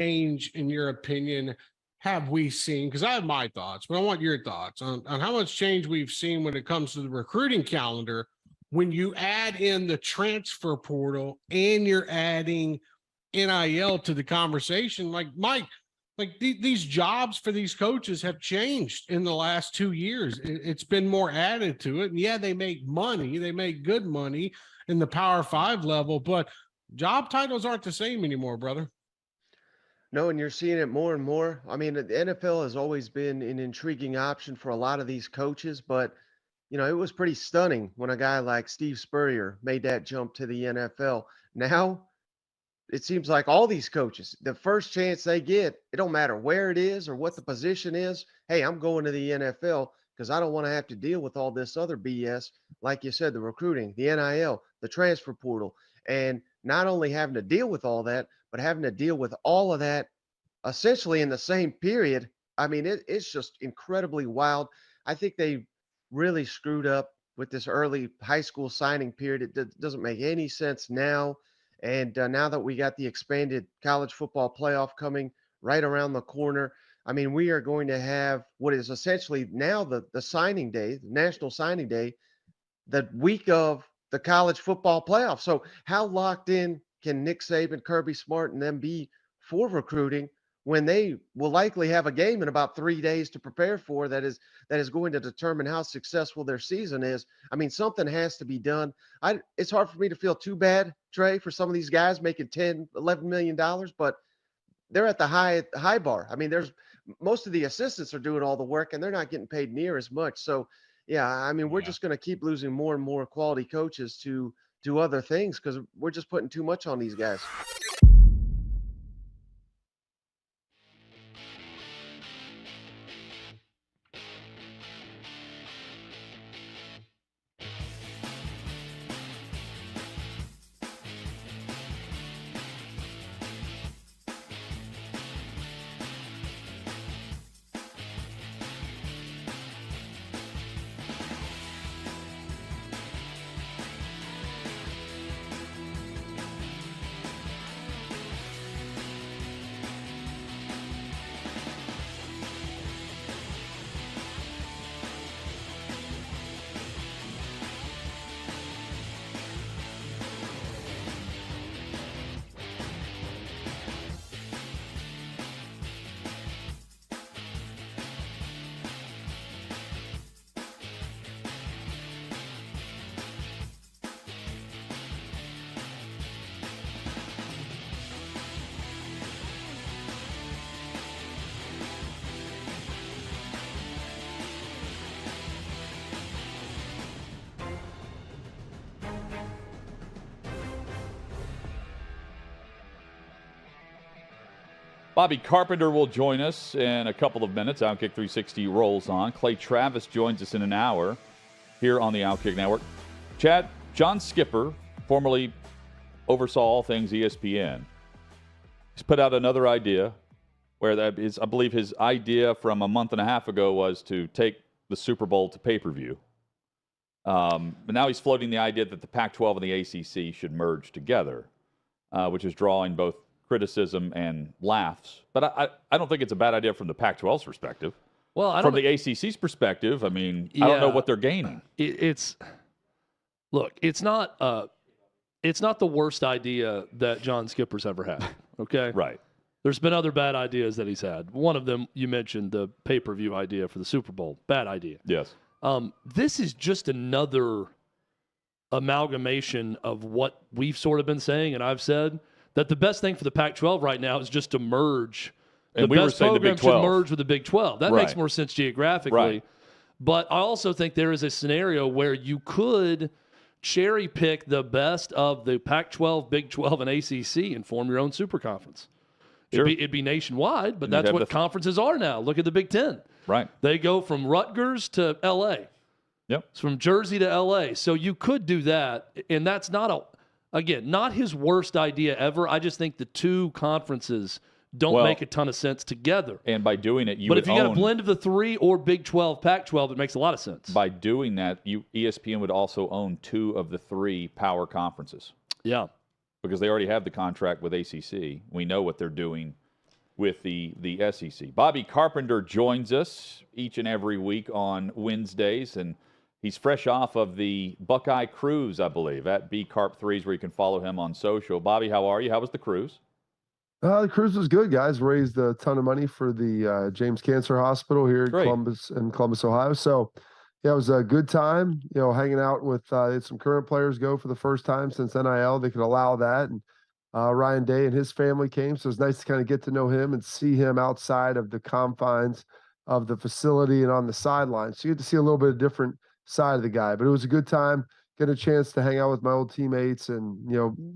change, in your opinion, have we seen? Because I have my thoughts, but I want your thoughts on how much change we've seen when it comes to the recruiting calendar when you add in the transfer portal and you're adding NIL to the conversation. Like, Mike, like these jobs for these coaches have changed in the last 2 years. It's been more added to it. And yeah, they make money. They make good money in the Power 5 level, but job titles aren't the same anymore, brother. No, and you're seeing it more and more. I mean, the NFL has always been an intriguing option for a lot of these coaches, but it was pretty stunning when a guy like Steve Spurrier made that jump to the NFL. Now, it seems like all these coaches, the first chance they get, it don't matter where it is or what the position is. Hey, I'm going to the NFL because I don't want to have to deal with all this other BS. Like you said, the recruiting, the NIL, the transfer portal, and not only having to deal with all that, but having to deal with all of that essentially in the same period. I mean, it's just incredibly wild. I think they really screwed up with this early high school signing period. It doesn't make any sense now. And now that we got the expanded college football playoff coming right around the corner, I mean, we are going to have what is essentially now the signing day, the national signing day, the week of the college football playoff. So how locked in can Nick Saban, Kirby Smart, and them be for recruiting when they will likely have a game in about 3 days to prepare for that is going to determine how successful their season is? I mean, something has to be done. It's hard for me to feel too bad, Trey, for some of these guys making $10-11 million, but they're at the high bar. I mean, there's most of the assistants are doing all the work and they're not getting paid near as much. So yeah, I mean, we're just going to keep losing more and more quality coaches to other things because we're just putting too much on these guys. Bobby Carpenter will join us in a couple of minutes. Outkick 360 rolls on. Clay Travis joins us in an hour here on the Outkick Network. Chad, John Skipper, formerly oversaw all things ESPN, he's put out another idea where that is, I believe his idea from a month and a half ago was to take the Super Bowl to pay-per-view. But now he's floating the idea that the Pac-12 and the ACC should merge together, which is drawing both criticism and laughs. But I don't think it's a bad idea from the Pac-12's perspective. Well, from the ACC's perspective, I mean, I don't know what they're gaining. It's not the worst idea that John Skipper's ever had. Okay, right. There's been other bad ideas that he's had. One of them, you mentioned, the pay-per-view idea for the Super Bowl. Bad idea. Yes. This is just another amalgamation of what we've sort of been saying, and I've said that the best thing for the Pac-12 right now is just to merge. And the best program should merge with the Big 12. That right. makes more sense geographically. Right. But I also think there is a scenario where you could cherry pick the best of the Pac-12, Big 12, and ACC and form your own super conference. Sure. It'd be nationwide, but that's what conferences are now. Look at the Big 10. Right. They go from Rutgers to L.A. Yep. It's from Jersey to L.A. So you could do that, and that's not his worst idea ever. I just think the two conferences don't make a ton of sense together. And by doing it, if you got a blend of the three or Big 12, Pac-12, it makes a lot of sense. By doing that, ESPN would also own two of the three power conferences. Yeah. Because they already have the contract with ACC. We know what they're doing with the SEC. Bobby Carpenter joins us each and every week on Wednesdays, and he's fresh off of the Buckeye cruise, I believe, at bcarp3s, where you can follow him on social. Bobby, how are you? How was the cruise? The cruise was good, guys. Raised a ton of money for the James Cancer Hospital here in Columbus, Ohio. So, yeah, it was a good time, hanging out with some current players go for the first time since NIL. They could allow that. And Ryan Day and his family came. So it was nice to kind of get to know him and see him outside of the confines of the facility and on the sidelines. So you get to see a little bit of different side of the guy. But it was a good time. Getting a chance to hang out with my old teammates and,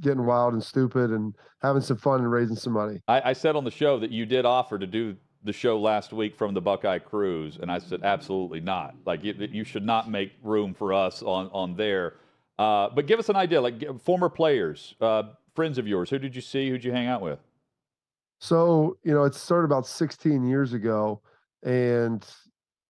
getting wild and stupid and having some fun and raising some money. I said on the show that you did offer to do the show last week from the Buckeye cruise, and I said absolutely not. Like, you should not make room for us on there. But give us an idea, like former players, friends of yours. Who did you see? Who'd you hang out with? So, it started about 16 years ago, and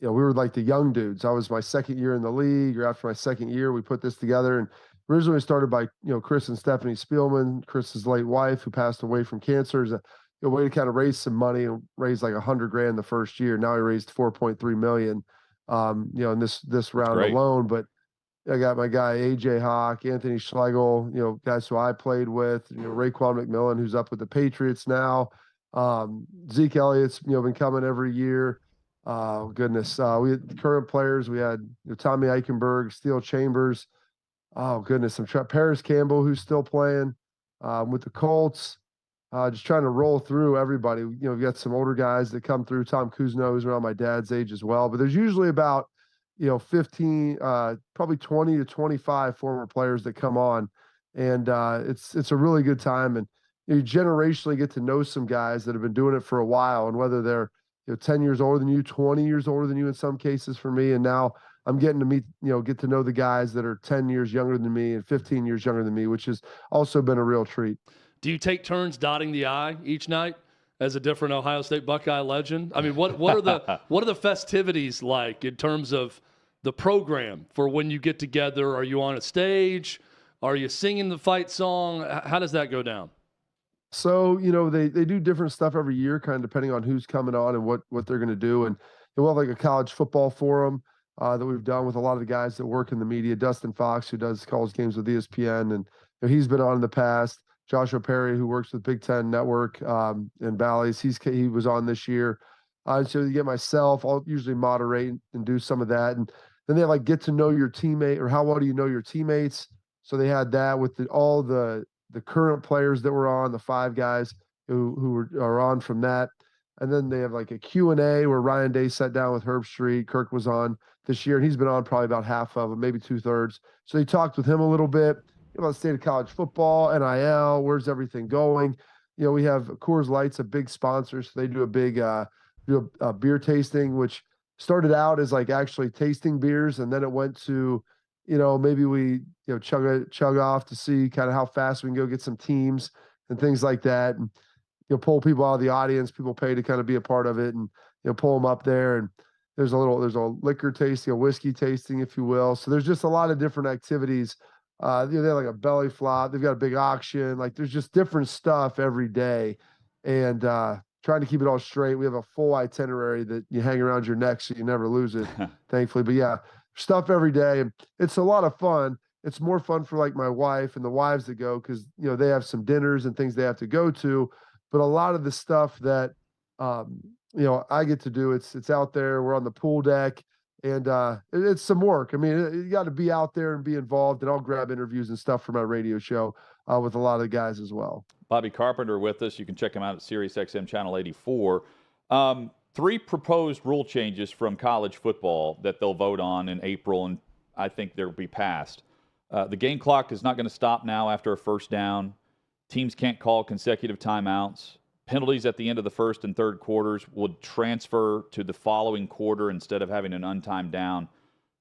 we were like the young dudes. I was my second year in the league, or after my second year, we put this together. And originally started by, Chris and Stephanie Spielman, Chris's late wife, who passed away from cancer. Is a way to kind of raise some money and raise like $100,000 the first year. Now he raised $4.3 million, in this round alone. But I got my guy, AJ Hawk, Anthony Schlegel, guys who I played with, Raekwon McMillan, who's up with the Patriots now. Zeke Elliott's, been coming every year. Oh, goodness. We had current players. We had Tommy Eichenberg, Steele Chambers. Oh, goodness. Paris Campbell, who's still playing with the Colts. Just trying to roll through everybody. We've got some older guys that come through. Tom Kuzno, who's around my dad's age as well. But there's usually about, 15, probably 20 to 25 former players that come on. And it's a really good time. And you generationally get to know some guys that have been doing it for a while, and whether they're 10 years older than you, 20 years older than you in some cases for me. And now I'm getting to meet, get to know the guys that are 10 years younger than me and 15 years younger than me, which has also been a real treat. Do you take turns dotting the I each night as a different Ohio State Buckeye legend? I mean, what are the festivities like in terms of the program for when you get together? Are you on a stage? Are you singing the fight song? How does that go down? So, they do different stuff every year, kind of depending on who's coming on and what they're going to do. And we'll have like a college football forum that we've done with a lot of the guys that work in the media. Dustin Fox, who calls games with ESPN, and he's been on in the past. Joshua Perry, who works with Big Ten Network in Bally's, he was on this year. So you get myself, I'll usually moderate and do some of that. And then they have like get to know your teammate, or how well do you know your teammates? So they had that with all the current players that were on, the 5 guys who are on from that. And then they have like a Q&A where Ryan Day sat down with Herb Street. Kirk was on this year, and he's been on probably about half of them, maybe 2/3. So he talked with him a little bit about the state of college football, NIL, where's everything going. We have Coors Light's a big sponsor, so they do a big beer tasting, which started out as like actually tasting beers, and then it went to maybe we, chug off to see kind of how fast we can go get some teams and things like that. And, pull people out of the audience. People pay to kind of be a part of it, and, pull them up there. And there's a liquor tasting, a whiskey tasting, if you will. So there's just a lot of different activities. They have like a belly flop. They've got a big auction. Like there's just different stuff every day. And, trying to keep it all straight. We have a full itinerary that you hang around your neck so you never lose it, thankfully. But yeah, stuff every day. It's a lot of fun. It's more fun for like my wife and the wives that go, because they have some dinners and things they have to go to. But a lot of the stuff that I get to do, it's out there. We're on the pool deck, and it's some work. I mean, you got to be out there and be involved. And I'll grab interviews and stuff for my radio show with a lot of the guys as well. Bobby Carpenter with us. You can check him out at SiriusXM Channel 84. 3 proposed rule changes from college football that they'll vote on in April, and I think they'll be passed. The game clock is not going to stop now after a first down. Teams can't call consecutive timeouts. Penalties at the end of the first and third quarters would transfer to the following quarter instead of having an untimed down.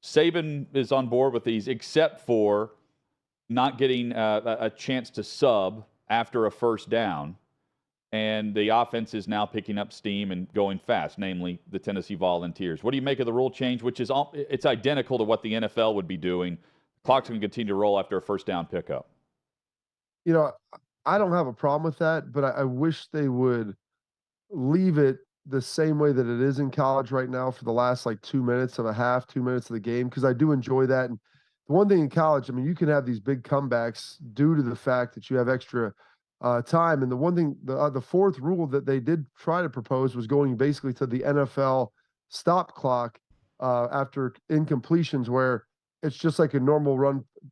Saban is on board with these, except for not getting a chance to sub after a first down. And the offense is now picking up steam and going fast, namely the Tennessee Volunteers. What do you make of the rule change, which is it's identical to what the NFL would be doing? The clock's going to continue to roll after a first down pickup. I don't have a problem with that, but I wish they would leave it the same way that it is in college right now for the last like 2 minutes of a half, 2 minutes of the game, because I do enjoy that. And the one thing in college, I mean, you can have these big comebacks due to the fact that you have extra time. And the one thing, the fourth rule that they did try to propose was going basically to the NFL stop clock after incompletions, where it's just like a normal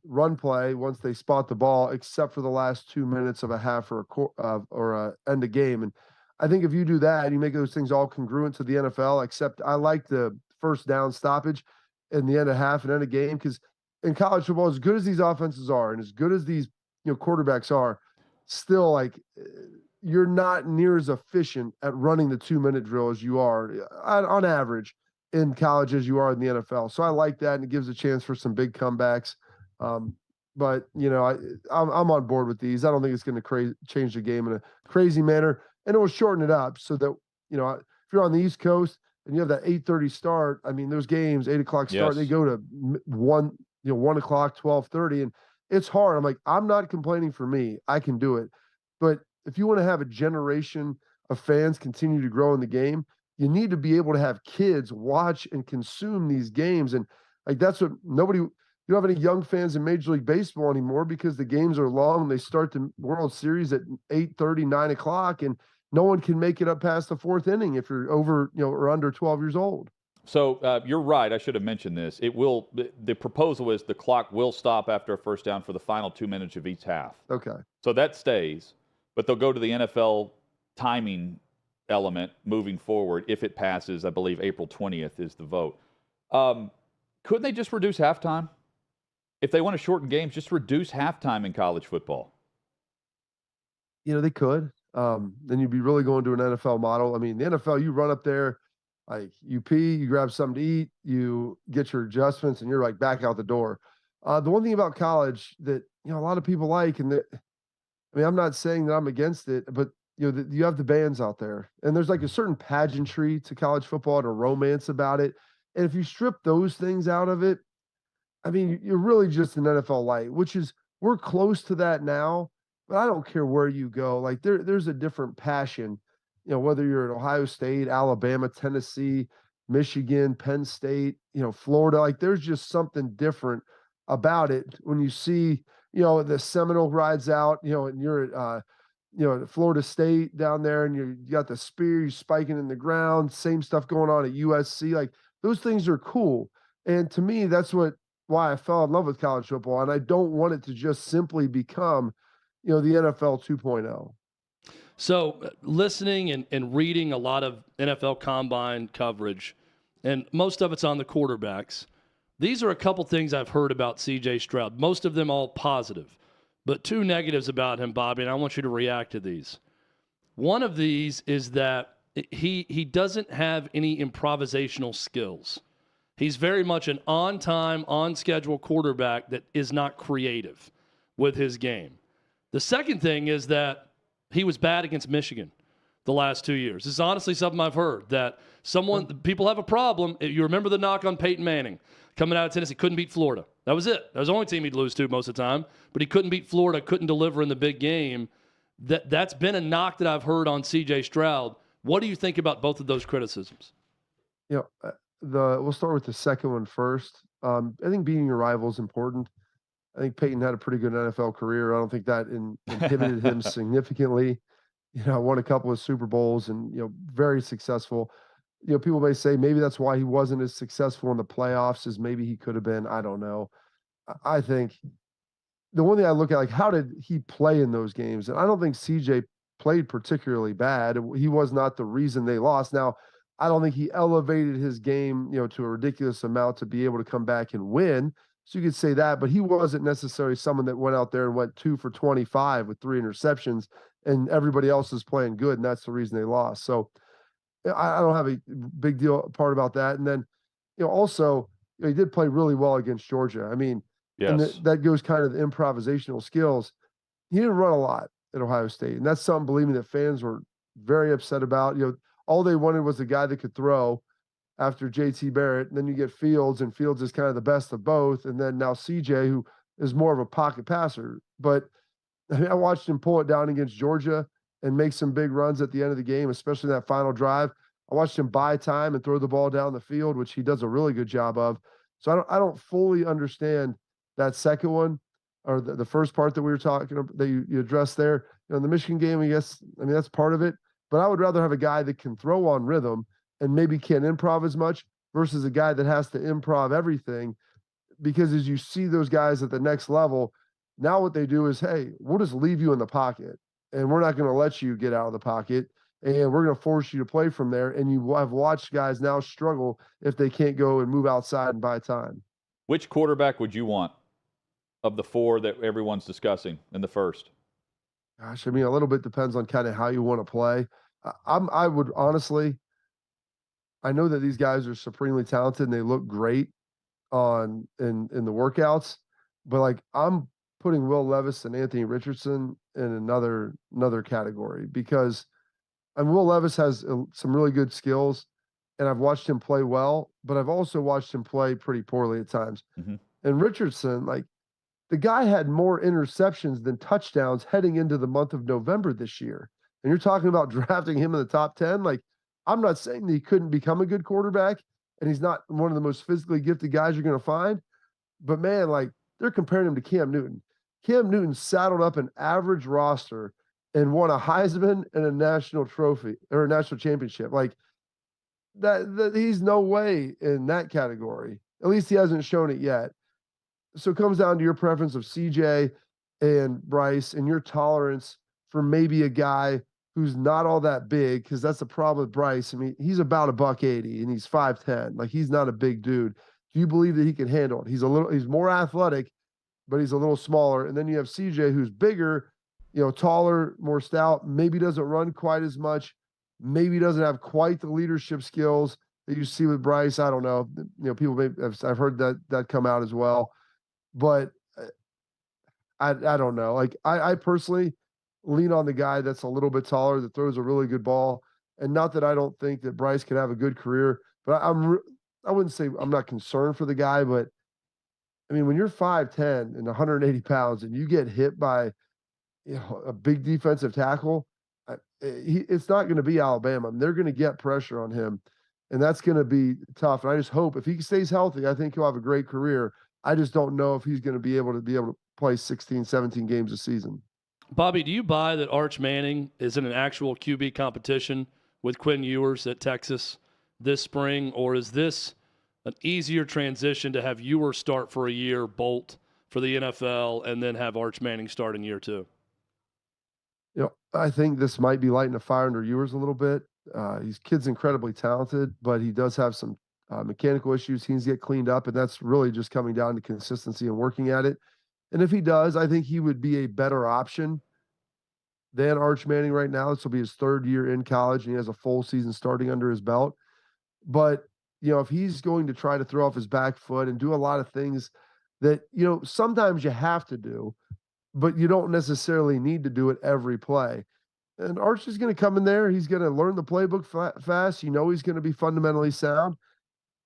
run play once they spot the ball, except for the last 2 minutes of a half or a end of game. And I think if you do that and you make those things all congruent to the NFL, except I like the first down stoppage in the end of half and end of game, because in college football, as good as these offenses are and as good as these quarterbacks are, still like you're not near as efficient at running the 2-minute drill as you are on average in college as you are in the NFL. So I like that, and it gives a chance for some big comebacks. But I'm on board with these. I don't think it's going to change the game in a crazy manner, and it will shorten it up so that if you're on the East Coast and you have that 8:30 start, I mean those games 8 o'clock start, they go to 1 o'clock, 12:30, and it's hard. I'm like, I'm not complaining for me. I can do it. But if you want to have a generation of fans continue to grow in the game, you need to be able to have kids watch and consume these games. And like, that's what you don't have any young fans in Major League Baseball anymore because the games are long. They start the World Series at 8:30, 9 o'clock, and no one can make it up past the fourth inning if you're over, or under 12 years old. So you're right. I should have mentioned this. The proposal is the clock will stop after a first down for the final 2 minutes of each half. Okay. So that stays, but they'll go to the NFL timing element moving forward if it passes. I believe April 20th is the vote. Couldn't they just reduce halftime? If they want to shorten games, just reduce halftime in college football. They could. Then you'd be really going to an NFL model. I mean, the NFL, you run up there, like you pee, you grab something to eat, you get your adjustments, and you're like back out the door. The one thing about college that a lot of people like, and I'm not saying that I'm against it, but you have the bands out there, and there's like a certain pageantry to college football and a romance about it. And if you strip those things out of it, I mean, you're really just an NFL light, which is we're close to that now. But I don't care where you go. Like there's a different passion, whether you're at Ohio State, Alabama, Tennessee, Michigan, Penn State, Florida. Like there's just something different about it when you see, the Seminole rides out, and you're at Florida State down there, and you got the spear, you're spiking in the ground. Same stuff going on at USC. Like those things are cool. And to me, that's why I fell in love with college football. And I don't want it to just simply become the NFL 2.0. So listening and reading a lot of NFL Combine coverage, and most of it's on the quarterbacks, these are a couple things I've heard about C.J. Stroud, most of them all positive, but two negatives about him, Bobby, and I want you to react to these. One of these is that he doesn't have any improvisational skills. He's very much an on-time, on-schedule quarterback that is not creative with his game. The second thing is that he was bad against Michigan the last 2 years. This is honestly something I've heard, that people have a problem. You remember the knock on Peyton Manning coming out of Tennessee, couldn't beat Florida. That was it. That was the only team he'd lose to most of the time, but he couldn't beat Florida, couldn't deliver in the big game. That's been a knock that I've heard on C.J. Stroud. What do you think about both of those criticisms? We'll start with the second one first. I think beating your rival is important. I think Peyton had a pretty good NFL career. I don't think that inhibited him significantly. Won a couple of Super Bowls and, very successful. People may say maybe that's why he wasn't as successful in the playoffs as maybe he could have been. I don't know. I think the one thing I look at, like, how did he play in those games? And I don't think CJ played particularly bad. He was not the reason they lost. Now, I don't think he elevated his game, to a ridiculous amount to be able to come back and win. So you could say that, but he wasn't necessarily someone that went out there and went 2 for 25 with 3 interceptions, and everybody else is playing good, and that's the reason they lost. So I don't have a big deal part about that. And then, also he did play really well against Georgia. I mean, yes. And that goes kind of the improvisational skills. He didn't run a lot at Ohio State, and that's something, believe me, that fans were very upset about. All they wanted was a guy that could throw after JT Barrett. And then you get Fields, and Fields is kind of the best of both. And then now CJ, who is more of a pocket passer. But I watched him pull it down against Georgia, and make some big runs at the end of the game, especially that final drive. I watched him buy time and throw the ball down the field, which he does a really good job of. So I don't fully understand that second one, or the first part that we were talking about, that you addressed there. You know, in the Michigan game, I mean, that's part of it. But I would rather have a guy that can throw on rhythm and maybe can't improv as much versus a guy that has to improv everything. Because as you see those guys at the next level, now what they do is, hey, we'll just leave you in the pocket, and we're not going to let you get out of the pocket, and we're going to force you to play from there. And you have watched guys now struggle if they can't go and move outside and buy time. Which quarterback would you want of the four that everyone's discussing in the first? Gosh, I mean, a little bit depends on kind of how you want to play. I would honestly, I know that these guys are supremely talented and they look great in the workouts, but like I'm putting Will Levis and Anthony Richardson in another category, because Will Levis has some really good skills, and I've watched him play well, but I've also watched him play pretty poorly at times. Mm-hmm. And Richardson, like, the guy had more interceptions than touchdowns heading into the month of November this year. And you're talking about drafting him in the top 10. Like, I'm not saying that he couldn't become a good quarterback, and he's not one of the most physically gifted guys you're going to find. But man, like, they're comparing him to Cam Newton. Cam Newton saddled up an average roster and won a Heisman and a national trophy, or a national championship. Like, that he's no way in that category. At least he hasn't shown it yet. So it comes down to your preference of CJ and Bryce, and your tolerance for maybe a guy who's not all that big, because that's the problem with Bryce. I mean, he's about $180 and he's 5'10". Like, he's not a big dude. Do you believe that he can handle it? He's more athletic, but he's a little smaller. And then you have CJ, who's bigger, taller, more stout, maybe doesn't run quite as much, maybe doesn't have quite the leadership skills that you see with Bryce. I don't know. People I've heard that come out as well. But I don't know. Like, I personally lean on the guy that's a little bit taller, that throws a really good ball. And not that I don't think that Bryce could have a good career, but I wouldn't say I'm not concerned for the guy. But I mean, when you're 5'10" and 180 pounds and you get hit by a big defensive tackle, it's not going to be Alabama. I mean, they're going to get pressure on him, and that's going to be tough. And I just hope if he stays healthy, I think he'll have a great career. I just don't know if he's going to be able to play 16, 17 games a season. Bobby, do you buy that Arch Manning is in an actual QB competition with Quinn Ewers at Texas this spring, or is this an easier transition to have Ewers start for a year, bolt for the NFL, and then have Arch Manning start in year 2? I think this might be lighting a fire under Ewers a little bit. Kid's incredibly talented, but he does have some mechanical issues. He needs to get cleaned up, and that's really just coming down to consistency and working at it. And if he does, I think he would be a better option than Arch Manning right now. This will be his 3rd year in college, and he has a full season starting under his belt. But, if he's going to try to throw off his back foot and do a lot of things that, sometimes you have to do, but you don't necessarily need to do it every play. And Arch is going to come in there. He's going to learn the playbook fast. He's going to be fundamentally sound.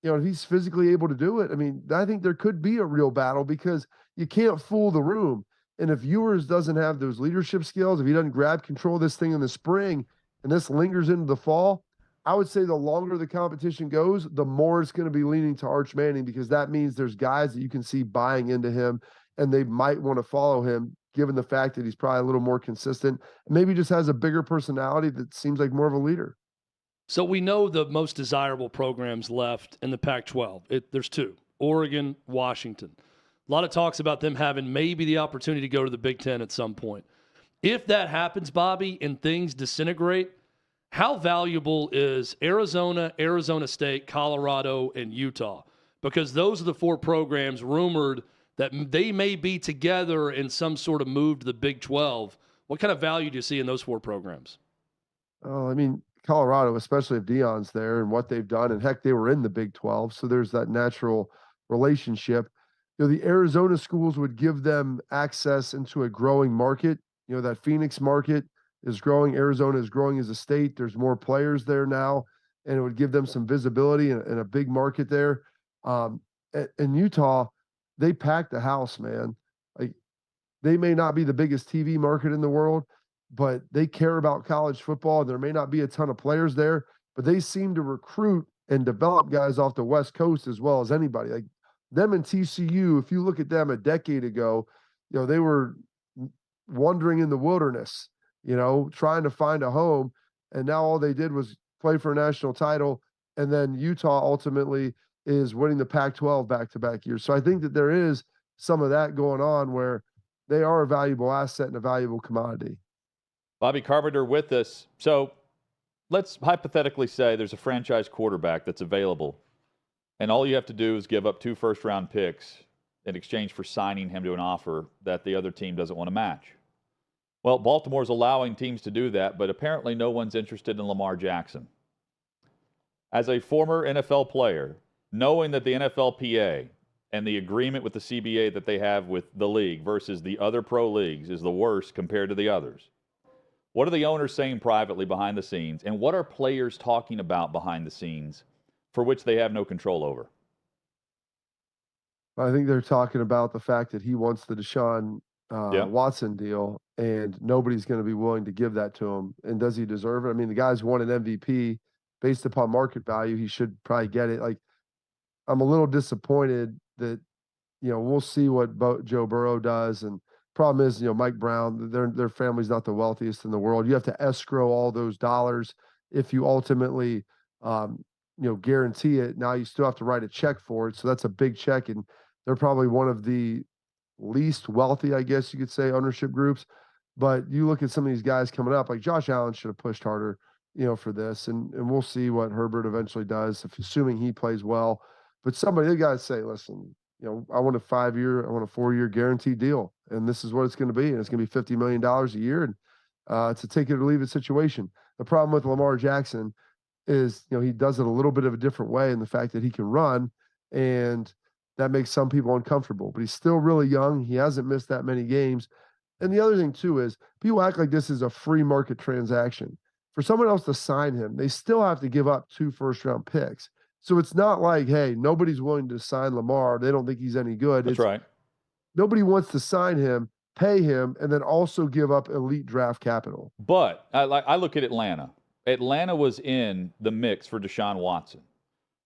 If he's physically able to do it, I mean, I think there could be a real battle, because you can't fool the room. And if Ewers doesn't have those leadership skills, if he doesn't grab control of this thing in the spring and this lingers into the fall, I would say the longer the competition goes, the more it's going to be leaning to Arch Manning, because that means there's guys that you can see buying into him, and they might want to follow him, given the fact that he's probably a little more consistent, maybe just has a bigger personality that seems like more of a leader. So we know the most desirable programs left in the Pac-12. There's 2, Oregon, Washington. A lot of talks about them having maybe the opportunity to go to the Big Ten at some point. If that happens, Bobby, and things disintegrate, how valuable is Arizona, Arizona State, Colorado, and Utah? Because those are the 4 programs rumored that they may be together in some sort of move to the Big 12. What kind of value do you see in those 4 programs? Oh, I mean, Colorado, especially if Deion's there and what they've done, and heck, they were in the Big 12, so there's that natural relationship. The Arizona schools would give them access into a growing market. That Phoenix market is growing. Arizona is growing as a state. There's more players there now, and it would give them some visibility in a big market there. In Utah, they packed the house, man. Like, they may not be the biggest TV market in the world, but they care about college football. There may not be a ton of players there, but they seem to recruit and develop guys off the West Coast as well as anybody. Like them and TCU, if you look at them a decade ago, they were wandering in the wilderness, trying to find a home. And now all they did was play for a national title. And then Utah ultimately is winning the Pac-12 back-to-back years. So I think that there is some of that going on where they are a valuable asset and a valuable commodity. Bobby Carpenter with us. So let's hypothetically say there's a franchise quarterback that's available, and all you have to do is give up 2 first-round picks in exchange for signing him to an offer that the other team doesn't want to match. Well, Baltimore's allowing teams to do that, but apparently no one's interested in Lamar Jackson. As a former NFL player, knowing that the NFLPA and the agreement with the CBA that they have with the league versus the other pro leagues is the worst compared to the others, what are the owners saying privately behind the scenes, and what are players talking about behind the scenes for which they have no control over? I think they're talking about the fact that he wants the Deshaun Watson deal, and nobody's going to be willing to give that to him. And does he deserve it? I mean, the guy's won an MVP based upon market value. He should probably get it. Like, I'm a little disappointed that, we'll see what Joe Burrow does. And problem is, Mike Brown, their family's not the wealthiest in the world. You have to escrow all those dollars if you ultimately, guarantee it. Now you still have to write a check for it. So that's a big check. And they're probably one of the least wealthy, I guess you could say, ownership groups. But you look at some of these guys coming up, like Josh Allen should have pushed harder, for this. And we'll see what Herbert eventually does, assuming he plays well. But somebody, they got to say, listen, I want a 4-year guaranteed deal. And this is what it's going to be. And it's going to be $50 million a year. And it's a take it or leave it situation. The problem with Lamar Jackson is, he does it a little bit of a different way in the fact that he can run, and that makes some people uncomfortable. But he's still really young. He hasn't missed that many games. And the other thing, too, is people act like this is a free market transaction. For someone else to sign him, they still have to give up 2 first-round picks. So it's not like, hey, nobody's willing to sign Lamar. They don't think he's any good. That's right. Nobody wants to sign him, pay him, and then also give up elite draft capital. But I look at Atlanta. Atlanta was in the mix for Deshaun Watson.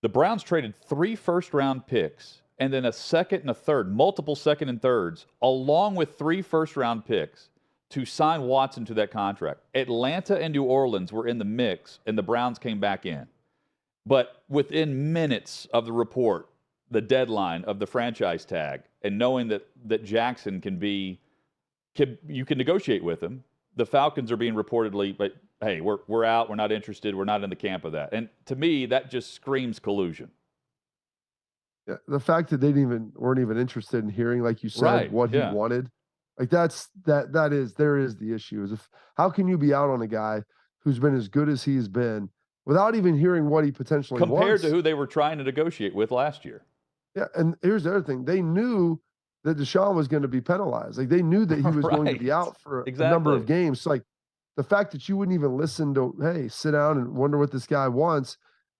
The Browns traded 3 first-round picks and then a second and a third, multiple second and thirds, along with 3 first-round picks to sign Watson to that contract. Atlanta and New Orleans were in the mix, and the Browns came back in. But within minutes of the report, the deadline of the franchise tag, and knowing that Jackson you can negotiate with him, the Falcons are being reportedly, but hey, we're out, we're not interested, we're not in the camp of that. And to me, that just screams collusion. Yeah, the fact that they weren't even interested in hearing, like you said, Right, what he wanted, like there is the issue. Is how can you be out on a guy who's been as good as he's been without even hearing what he potentially wants? Compared to who they were trying to negotiate with last year. Yeah, and here's the other thing. They knew that Deshaun was going to be penalized. Like, they knew that he was going to be out for a number of games. So, like, the fact that you wouldn't even listen to, hey, sit down and wonder what this guy wants,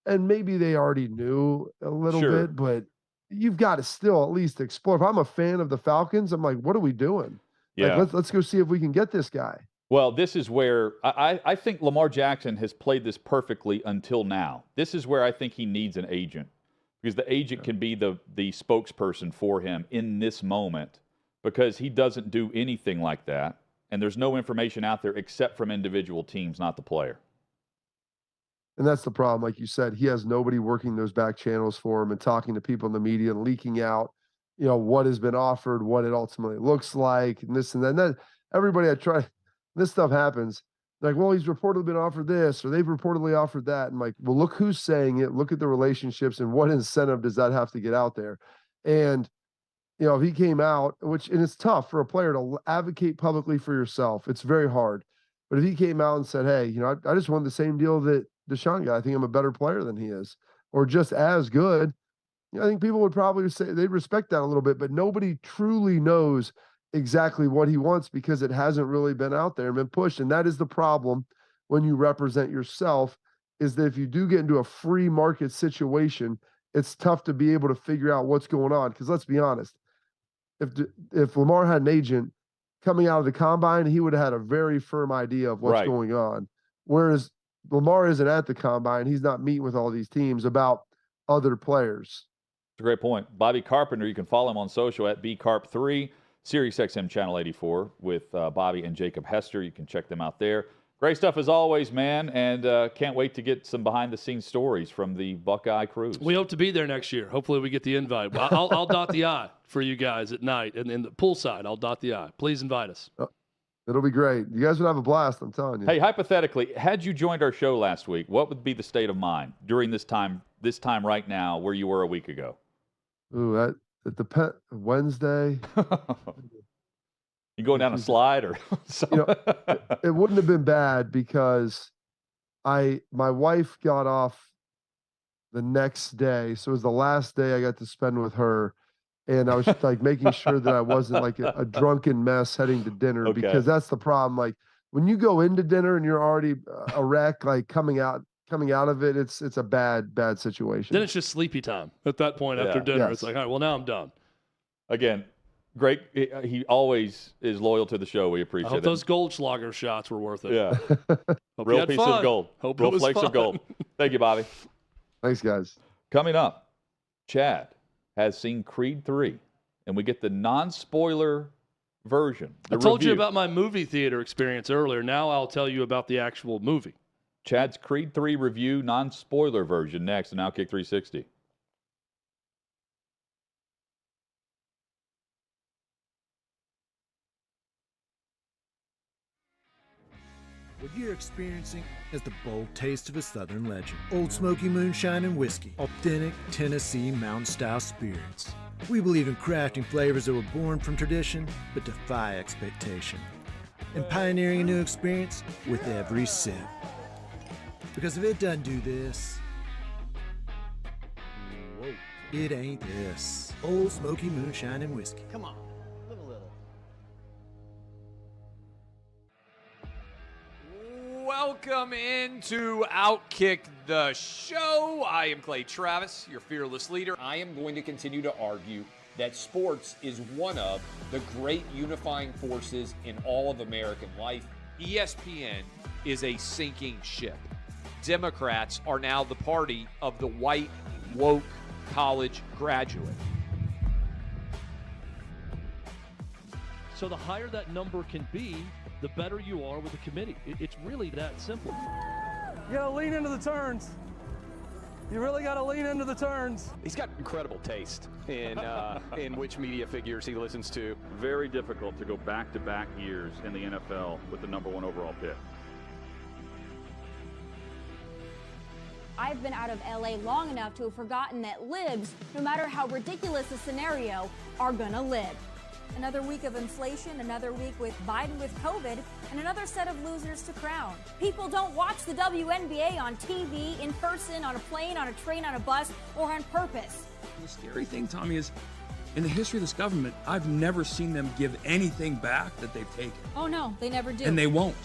and maybe they already knew a little bit, but you've got to still at least explore. If I'm a fan of the Falcons, I'm like, what are we doing? Yeah. Like, let's go see if we can get this guy. Well, this is where I think Lamar Jackson has played this perfectly until now. This is where I think he needs an agent, because the agent can be the spokesperson for him in this moment, because he doesn't do anything like that. And there's no information out there except from individual teams, not the player. And that's the problem. Like you said, he has nobody working those back channels for him and talking to people in the media and leaking out, what has been offered, what it ultimately looks like, and this and that. And then everybody this stuff happens. Like, well, he's reportedly been offered this, or they've reportedly offered that. And like, well, look who's saying it. Look at the relationships, and what incentive does that have to get out there? And, if he came out, and it's tough for a player to advocate publicly for yourself. It's very hard. But if he came out and said, hey, I just wanted the same deal that Deshaun got. I think I'm a better player than he is, or just as good. I think people would probably say they'd respect that a little bit, but nobody truly knows exactly what he wants because it hasn't really been out there and been pushed. And that is the problem when you represent yourself, is that if you do get into a free market situation, it's tough to be able to figure out what's going on. Because let's be honest, if Lamar had an agent, coming out of the combine, he would have had a very firm idea of what's Right. going on. Whereas Lamar isn't at the combine. He's not meeting with all these teams about other players. It's a great point. Bobby Carpenter, you can follow him on social at BCarp3, SiriusXM Channel 84 with Bobby and Jacob Hester. You can check them out there. Great stuff as always, man, and can't wait to get some behind-the-scenes stories from the Buckeye cruise. We hope to be there next year. Hopefully we get the invite. I'll dot the I for you guys at night. And in the poolside, I'll dot the I. Please invite us. It'll be great. You guys would have a blast, I'm telling you. Hey, hypothetically, had you joined our show last week, what would be the state of mind during this time right now where you were a week ago? Ooh, it depends. Wednesday. You going down a slide or something? It wouldn't have been bad because my wife got off the next day. So it was the last day I got to spend with her. And I was like making sure that I wasn't like a drunken mess heading to dinner, because that's the problem. Like when you go into dinner and you're already a wreck, like coming out of it, it's a bad situation. Then it's just sleepy time at that point after dinner. Yes. It's like, all right, well, now I'm done. Again, great. He always is loyal to the show. We appreciate I hope it. those Goldschlager shots were worth it. Yeah. Hope you Real had piece fun. of gold. Hope Real it was flakes fun. of gold. Thank you, Bobby. Thanks, guys. Coming up, Chad has seen Creed 3, and we get the non-spoiler version. I told you about my movie theater experience earlier. Now I'll tell you about the actual movie. Chad's Creed 3 review, non-spoiler version, next on Outkick 360. What you're experiencing is the bold taste of a Southern legend. Old Smoky Moonshine and Whiskey. Authentic Tennessee mountain-style spirits. We believe in crafting flavors that were born from tradition but defy expectation. And pioneering a new experience with every sip. Because if it doesn't do this, whoa, it ain't this. Old Smoky Moonshine and Whiskey. Come on. Welcome into Outkick the show. I am Clay Travis, your fearless leader. I am going to continue to argue that sports is one of the great unifying forces in all of American life. ESPN is a sinking ship. Democrats are now the party of the white, woke college graduate. So the higher that number can be, the better you are with the committee. It's really that simple. You gotta lean into the turns. You really gotta lean into the turns. He's got incredible taste in which media figures he listens to. Very difficult to go back-to-back years in the NFL with the #1 overall pick. I've been out of LA long enough to have forgotten that libs, no matter how ridiculous the scenario, are gonna live. Another week of inflation, another week with Biden with COVID, and another set of losers to crown. People don't watch the WNBA on TV, in person, on a plane, on a train, on a bus, or on purpose. The scary thing, Tommy, is in the history of this government, I've never seen them give anything back that they've taken. Oh no, they never do. And they won't.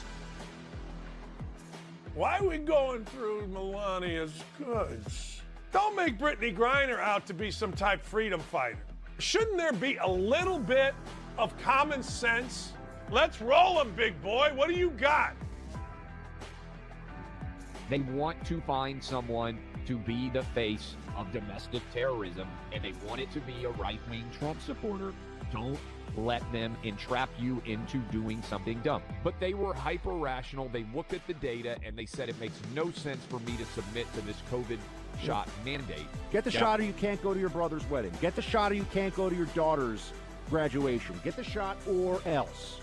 Why are we going through Melania's goods? Don't make Brittany Griner out to be some type freedom fighter. Shouldn't there be a little bit of common sense? Let's roll them, big boy. What do you got? They want to find someone to be the face of domestic terrorism, and they want it to be a right-wing Trump supporter. Don't let them entrap you into doing something dumb. But they were hyper-rational. They looked at the data, and they said it makes no sense for me to submit to this COVID shot mandate. Get the shot or you can't go to your brother's wedding. Get the shot or you can't go to your daughter's graduation. Get the shot or else.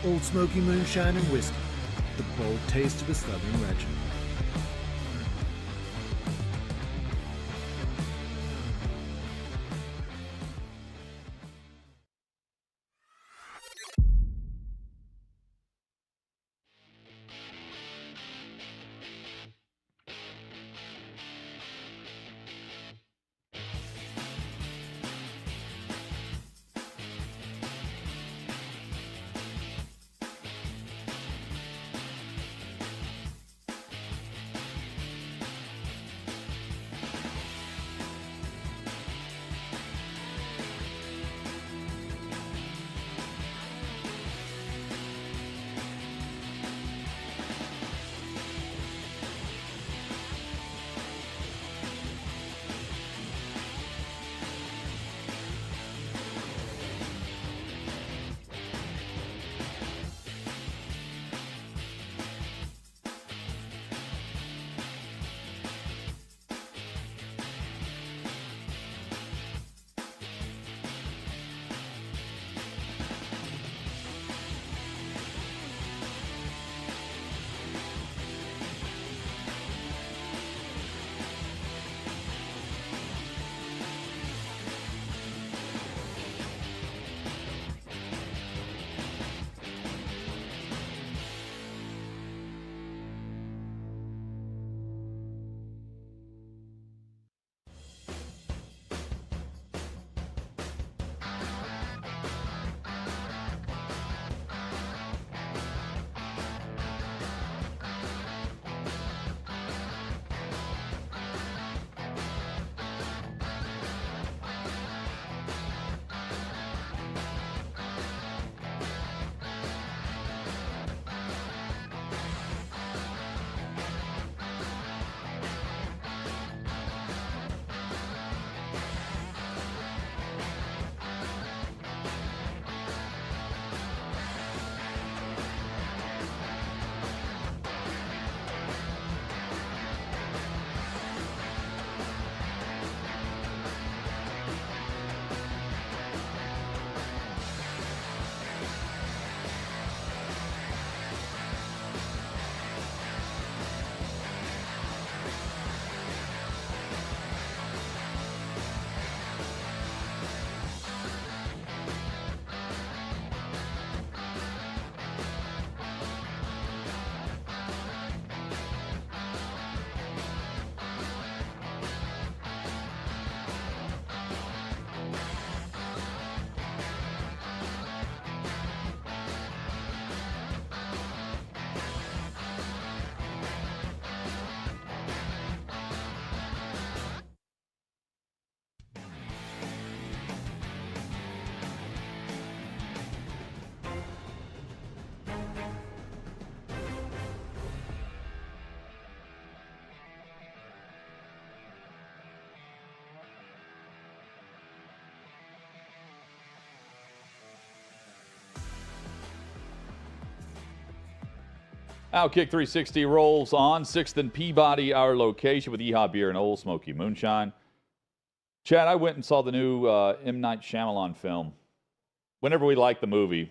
Old Smoky Moonshine and Whiskey. The bold taste of a Southern legend. Outkick 360 rolls on. 6th and Peabody, our location, with Yeehaw Beer and Old Smoky Moonshine. Chad, I went and saw the new M. Night Shyamalan film. Whenever we like the movie,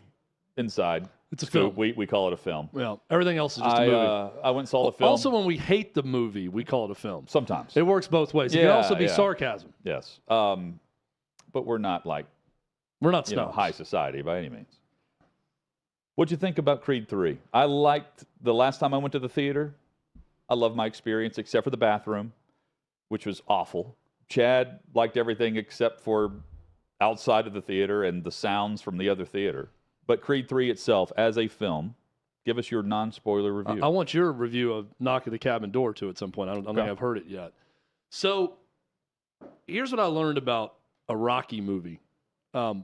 Inside. It's a film. We call it a film. Well, everything else is just a movie. I went and saw the film. Also, when we hate the movie, we call it a film. Sometimes. It works both ways. It can also be sarcasm. Yes. But we're not like, we're not snobs. High society by any means. What'd you think about Creed 3? I liked the last time I went to the theater. I loved my experience, except for the bathroom, which was awful. Chad liked everything except for outside of the theater and the sounds from the other theater. But Creed 3 itself, as a film, give us your non-spoiler review. I want your review of Knock at the Cabin Door, too, at some point. I don't think I've heard it yet. So here's what I learned about a Rocky movie.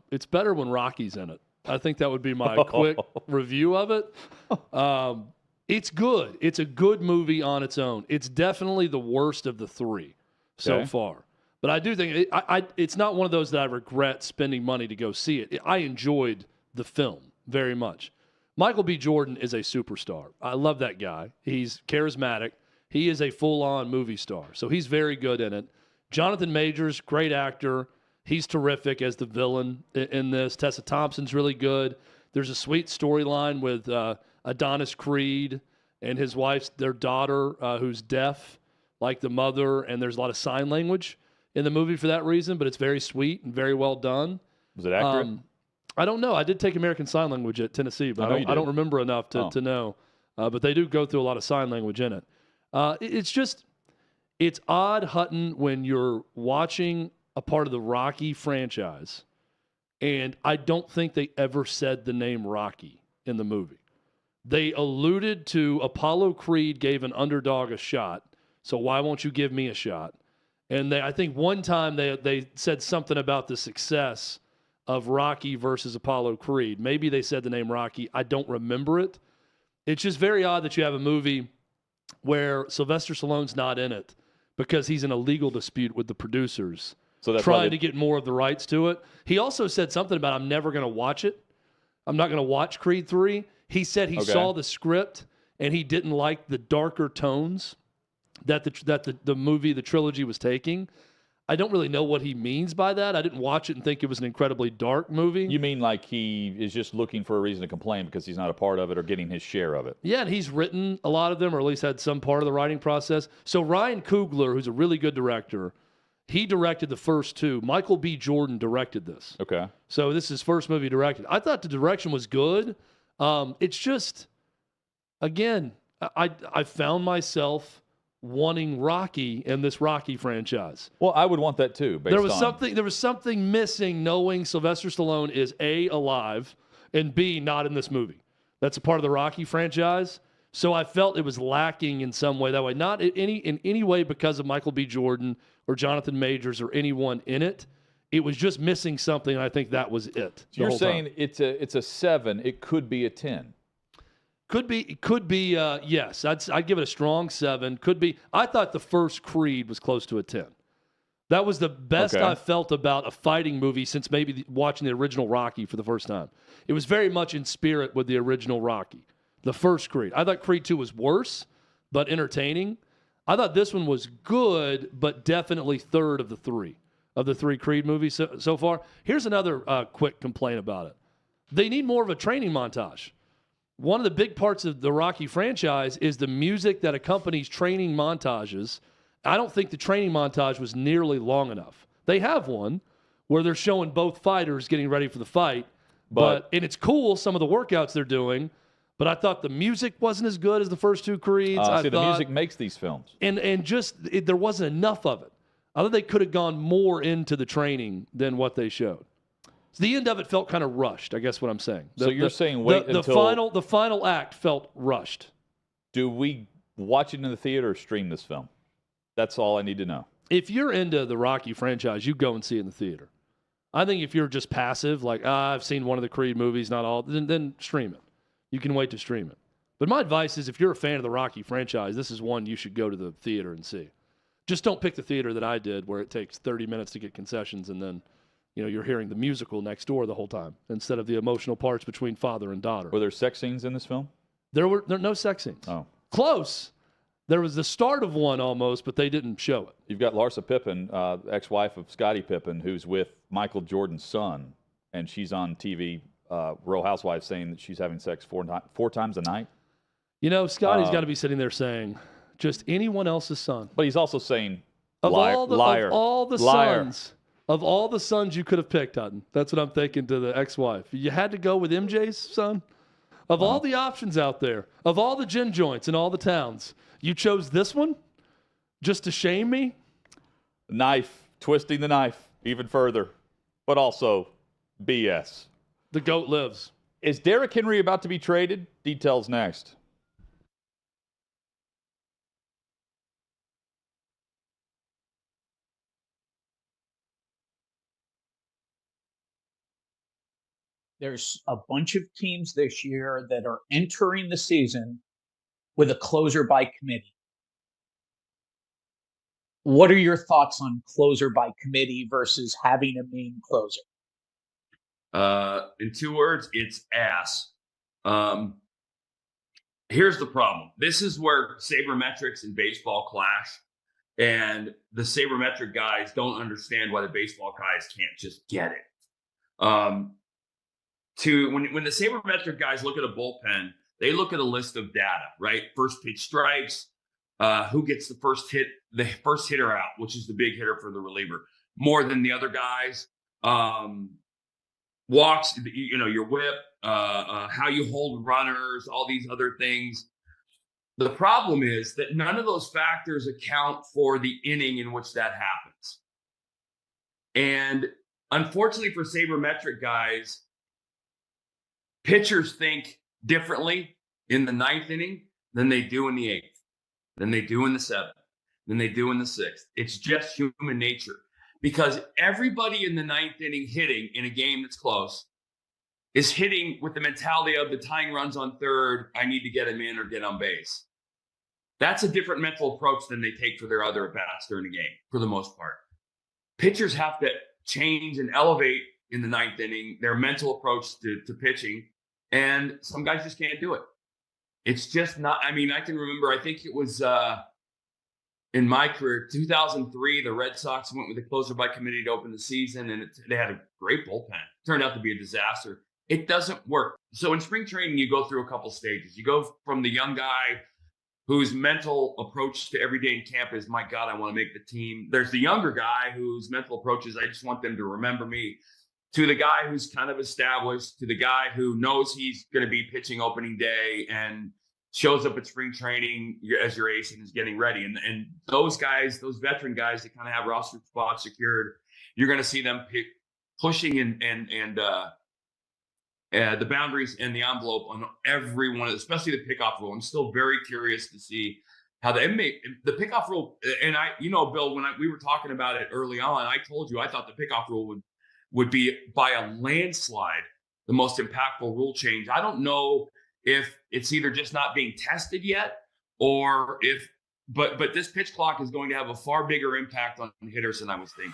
It's better when Rocky's in it. I think that would be my quick review of it. It's good. It's a good movie on its own. It's definitely the worst of the three so far. But I do think it's not one of those that I regret spending money to go see it. I enjoyed the film very much. Michael B. Jordan is a superstar. I love that guy. He's charismatic. He is a full-on movie star. So he's very good in it. Jonathan Majors, great actor. He's terrific as the villain in this. Tessa Thompson's really good. There's a sweet storyline with Adonis Creed and his wife's, their daughter, who's deaf, like the mother, and there's a lot of sign language in the movie for that reason, but it's very sweet and very well done. Was it accurate? I don't know. I did take American Sign Language at Tennessee, but I don't remember enough to know. But they do go through a lot of sign language in it. It's odd, Hutton, when you're watching a part of the Rocky franchise, and I don't think they ever said the name Rocky in the movie. They alluded to Apollo Creed gave an underdog a shot, so why won't you give me a shot? And I think one time they said something about the success of Rocky versus Apollo Creed. Maybe they said the name Rocky. I don't remember it. It's just very odd that you have a movie where Sylvester Stallone's not in it because he's in a legal dispute with the producers, so that's trying to get more of the rights to it. He also said something about, I'm never going to watch it. I'm not going to watch Creed 3. He said he saw the script and he didn't like the darker tones that the movie, the trilogy was taking. I don't really know what he means by that. I didn't watch it and think it was an incredibly dark movie. You mean like he is just looking for a reason to complain because he's not a part of it or getting his share of it? Yeah, and he's written a lot of them, or at least had some part of the writing process. So Ryan Coogler, who's a really good director, he directed the first two. Michael B. Jordan directed this. Okay. So this is his first movie directed. I thought the direction was good. It's just, again, I found myself wanting Rocky in this Rocky franchise. Well, I would want that too. There was something missing, knowing Sylvester Stallone is A, alive, and B, not in this movie. That's a part of the Rocky franchise. So I felt it was lacking in some way that way. Not in any way because of Michael B. Jordan or Jonathan Majors or anyone in it. It was just missing something, and I think that was it. So you're saying it's a 7. It could be a 10. Could be. Yes, I'd give it a strong 7. Could be. I thought the first Creed was close to a 10. That was the best I felt about a fighting movie since maybe watching the original Rocky for the first time. It was very much in spirit with the original Rocky, the first Creed. I thought Creed 2 was worse, but entertaining. I thought this one was good, but definitely third of the three Creed movies so far. Here's another quick complaint about it. They need more of a training montage. One of the big parts of the Rocky franchise is the music that accompanies training montages. I don't think the training montage was nearly long enough. They have one where they're showing both fighters getting ready for the fight, and it's cool, some of the workouts they're doing, but I thought the music wasn't as good as the first two Creeds. The music makes these films. And there wasn't enough of it. I thought they could have gone more into the training than what they showed. So the end of it felt kind of rushed, I guess what I'm saying. So you're saying wait until... The final act felt rushed. Do we watch it in the theater or stream this film? That's all I need to know. If you're into the Rocky franchise, you go and see it in the theater. I think if you're just passive, like, I've seen one of the Creed movies, not all, then stream it. You can wait to stream it. But my advice is if you're a fan of the Rocky franchise, this is one you should go to the theater and see. Just don't pick the theater that I did where it takes 30 minutes to get concessions and then you're hearing the musical next door the whole time instead of the emotional parts between father and daughter. Were there sex scenes in this film? There were no sex scenes. Oh. Close. There was the start of one almost, but they didn't show it. You've got Larsa Pippen, ex-wife of Scottie Pippen, who's with Michael Jordan's son, and she's on TV, Real Housewives, saying that she's having sex four times a night. You know, Scotty's got to be sitting there saying, just anyone else's son. But he's also saying, liar. Of all the sons you could have picked, Hutton. That's what I'm thinking to the ex-wife. You had to go with MJ's son? Of all the options out there, of all the gin joints in all the towns, you chose this one just to shame me? Twisting the knife even further, but also BS. The GOAT lives. Is Derrick Henry about to be traded? Details next. There's a bunch of teams this year that are entering the season with a closer by committee. What are your thoughts on closer by committee versus having a main closer? In 2 words, it's ass. Here's the problem. This is where sabermetrics and baseball clash, and the sabermetric guys don't understand why the baseball guys can't just get it. When the sabermetric guys look at a bullpen, they look at a list of data, right? First pitch strikes, who gets the first hitter out, which is the big hitter for the reliever, more than the other guys. Walks, your whip, how you hold runners, all these other things. The problem is that none of those factors account for the inning in which that happens. And unfortunately for sabermetric guys, pitchers think differently in the 9th inning than they do in the 8th, than they do in the 7th, than they do in the 6th. It's just human nature, because everybody in the 9th inning hitting in a game that's close is hitting with the mentality of the tying runs on 3rd, I need to get him in or get on base. That's a different mental approach than they take for their other at-bats during a game, for the most part. Pitchers have to change and elevate in the 9th inning their mental approach to pitching. And some guys just can't do it. It's just not. I mean, I can remember, I think it was in my career, 2003, the Red Sox went with a closer by committee to open the season, and they had a great bullpen. It turned out to be a disaster. It doesn't work. So in spring training, you go through a couple stages. You go from the young guy whose mental approach to every day in camp is, my God, I want to make the team. There's the younger guy whose mental approach is, I just want them to remember me. To the guy who's kind of established, to the guy who knows he's going to be pitching opening day and shows up at spring training as your ace and is getting ready. And those guys, those veteran guys that kind of have roster spots secured, you're going to see them pushing and the boundaries and the envelope on every one, especially the pickoff rule. I'm still very curious to see how the pickoff rule. And Bill, when we were talking about it early on, I told you I thought the pickoff rule would be by a landslide the most impactful rule change. I don't know if it's either just not being tested yet, or but this pitch clock is going to have a far bigger impact on hitters than I was thinking.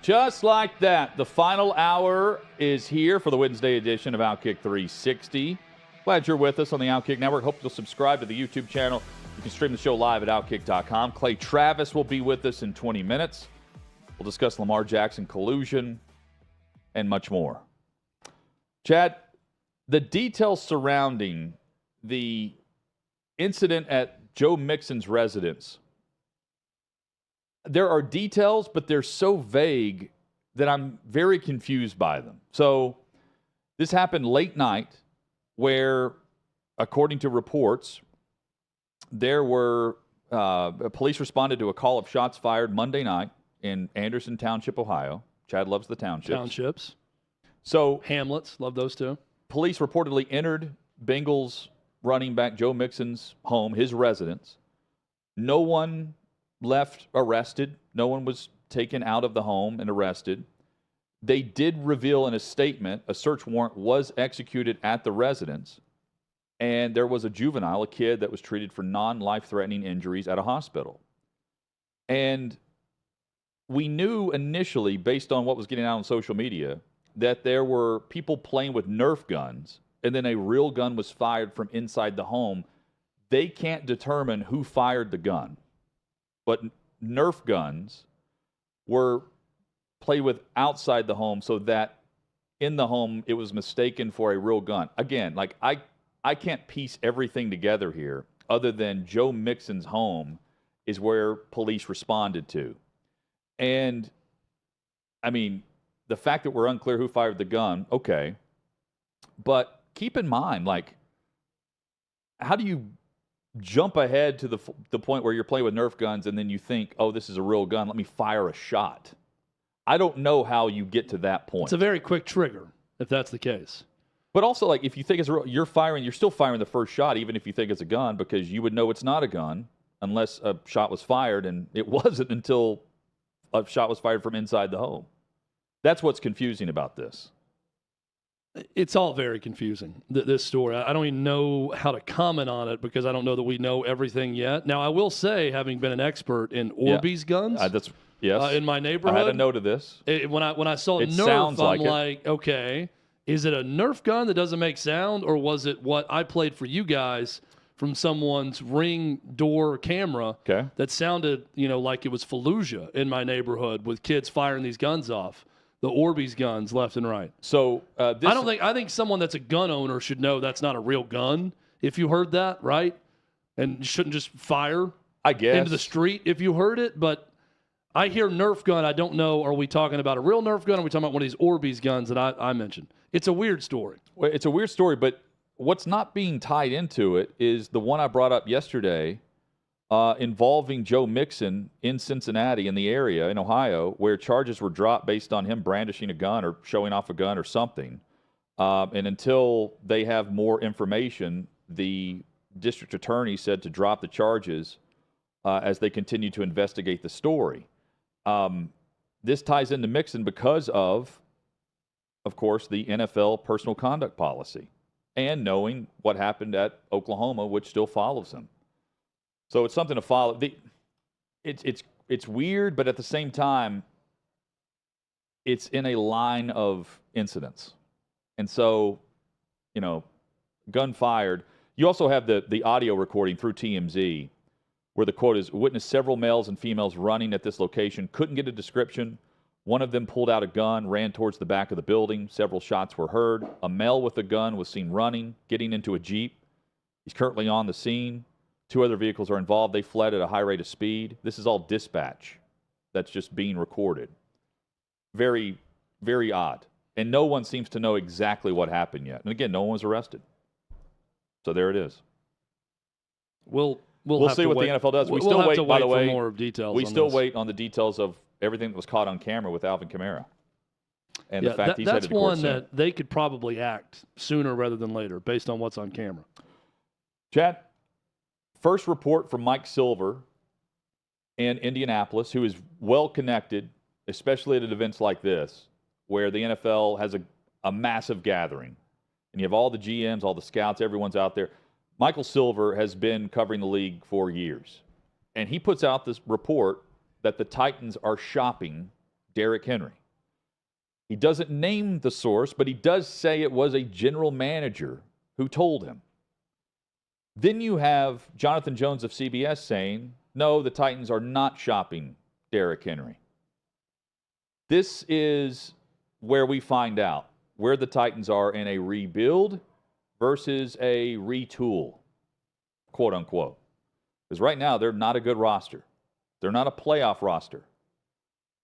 Just like that, the final hour is here for the Wednesday edition of Outkick 360. Glad you're with us on the Outkick Network. Hope you'll subscribe to the YouTube channel. You can stream the show live at Outkick.com. Clay Travis will be with us in 20 minutes. We'll discuss Lamar Jackson, collusion, and much more. Chad, the details surrounding the incident at Joe Mixon's residence, there are details, but they're so vague that I'm very confused by them. So this happened late night where, according to reports, there were police responded to a call of shots fired Monday night in Anderson Township, Ohio. Chad loves the townships. Townships. So Hamlets, love those too. Police reportedly entered Bengals running back Joe Mixon's home, his residence. No one left arrested. No one was taken out of the home and arrested. They did reveal in a statement a search warrant was executed at the residence, and there was a juvenile, a kid that was treated for non-life-threatening injuries at a hospital. And we knew initially, based on what was getting out on social media, that there were people playing with Nerf guns, and then a real gun was fired from inside the home. They can't determine who fired the gun. But Nerf guns were played with outside the home so that in the home it was mistaken for a real gun. Again, like I can't piece everything together here other than Joe Mixon's home is where police responded to. And, I mean, the fact that we're unclear who fired the gun, okay. But keep in mind, like, how do you jump ahead to the point where you're playing with Nerf guns and then you think, oh, this is a real gun, let me fire a shot? I don't know how you get to that point. It's a very quick trigger, if that's the case. But also, like, if you think it's real, you're still firing the first shot, even if you think it's a gun, because you would know it's not a gun unless a shot was fired, and it wasn't until a shot was fired from inside the home. That's what's confusing about this. It's all very confusing, this story. I don't even know how to comment on it because I don't know that we know everything yet. Now, I will say, having been an expert in Orbeez guns in my neighborhood. I had a note of this. When I saw Nerf, I'm like, okay, is it a Nerf gun that doesn't make sound, or was it what I played for you guys from someone's Ring door camera that sounded, like it was Fallujah in my neighborhood with kids firing these guns off? The Orbeez guns left and right. So I think someone that's a gun owner should know that's not a real gun if you heard that, right? And you shouldn't just fire into the street if you heard it. But I hear Nerf gun. I don't know, are we talking about a real Nerf gun, or are we talking about one of these Orbeez guns that I mentioned? It's a weird story. Well, it's a weird story, but what's not being tied into it is the one I brought up yesterday involving Joe Mixon in Cincinnati, in the area, in Ohio, where charges were dropped based on him brandishing a gun or showing off a gun or something. And until they have more information, the district attorney said to drop the charges as they continue to investigate the story. This ties into Mixon because of course, the NFL personal conduct policy and knowing what happened at Oklahoma, which still follows him. So it's something to follow. It's weird, but at the same time, it's in a line of incidents. And so, gun fired. You also have the audio recording through TMZ where the quote is, witnessed several males and females running at this location, couldn't get a description. One of them pulled out a gun, ran towards the back of the building. Several shots were heard. A male with a gun was seen running, getting into a Jeep. He's currently on the scene. 2 other vehicles are involved. They fled at a high rate of speed. This is all dispatch that's just being recorded. Very, very odd. And no one seems to know exactly what happened yet. And again, no one was arrested. So there it is. We'll see what the NFL does. We still wait, by the way. More details. We still wait on the details of everything that was caught on camera with Alvin Kamara. And the fact he's headed to court soon. That's one that they could probably act sooner rather than later based on what's on camera. Chad, first report from Mike Silver in Indianapolis, who is well connected, especially at events like this, where the NFL has a massive gathering. And you have all the GMs, all the scouts, everyone's out there. Michael Silver has been covering the league for years. And he puts out this report that the Titans are shopping Derrick Henry. He doesn't name the source, but he does say it was a general manager who told him. Then you have Jonathan Jones of CBS saying, no, the Titans are not shopping Derrick Henry. This is where we find out where the Titans are in a rebuild versus a retool, quote unquote. Because right now, they're not a good roster. They're not a playoff roster.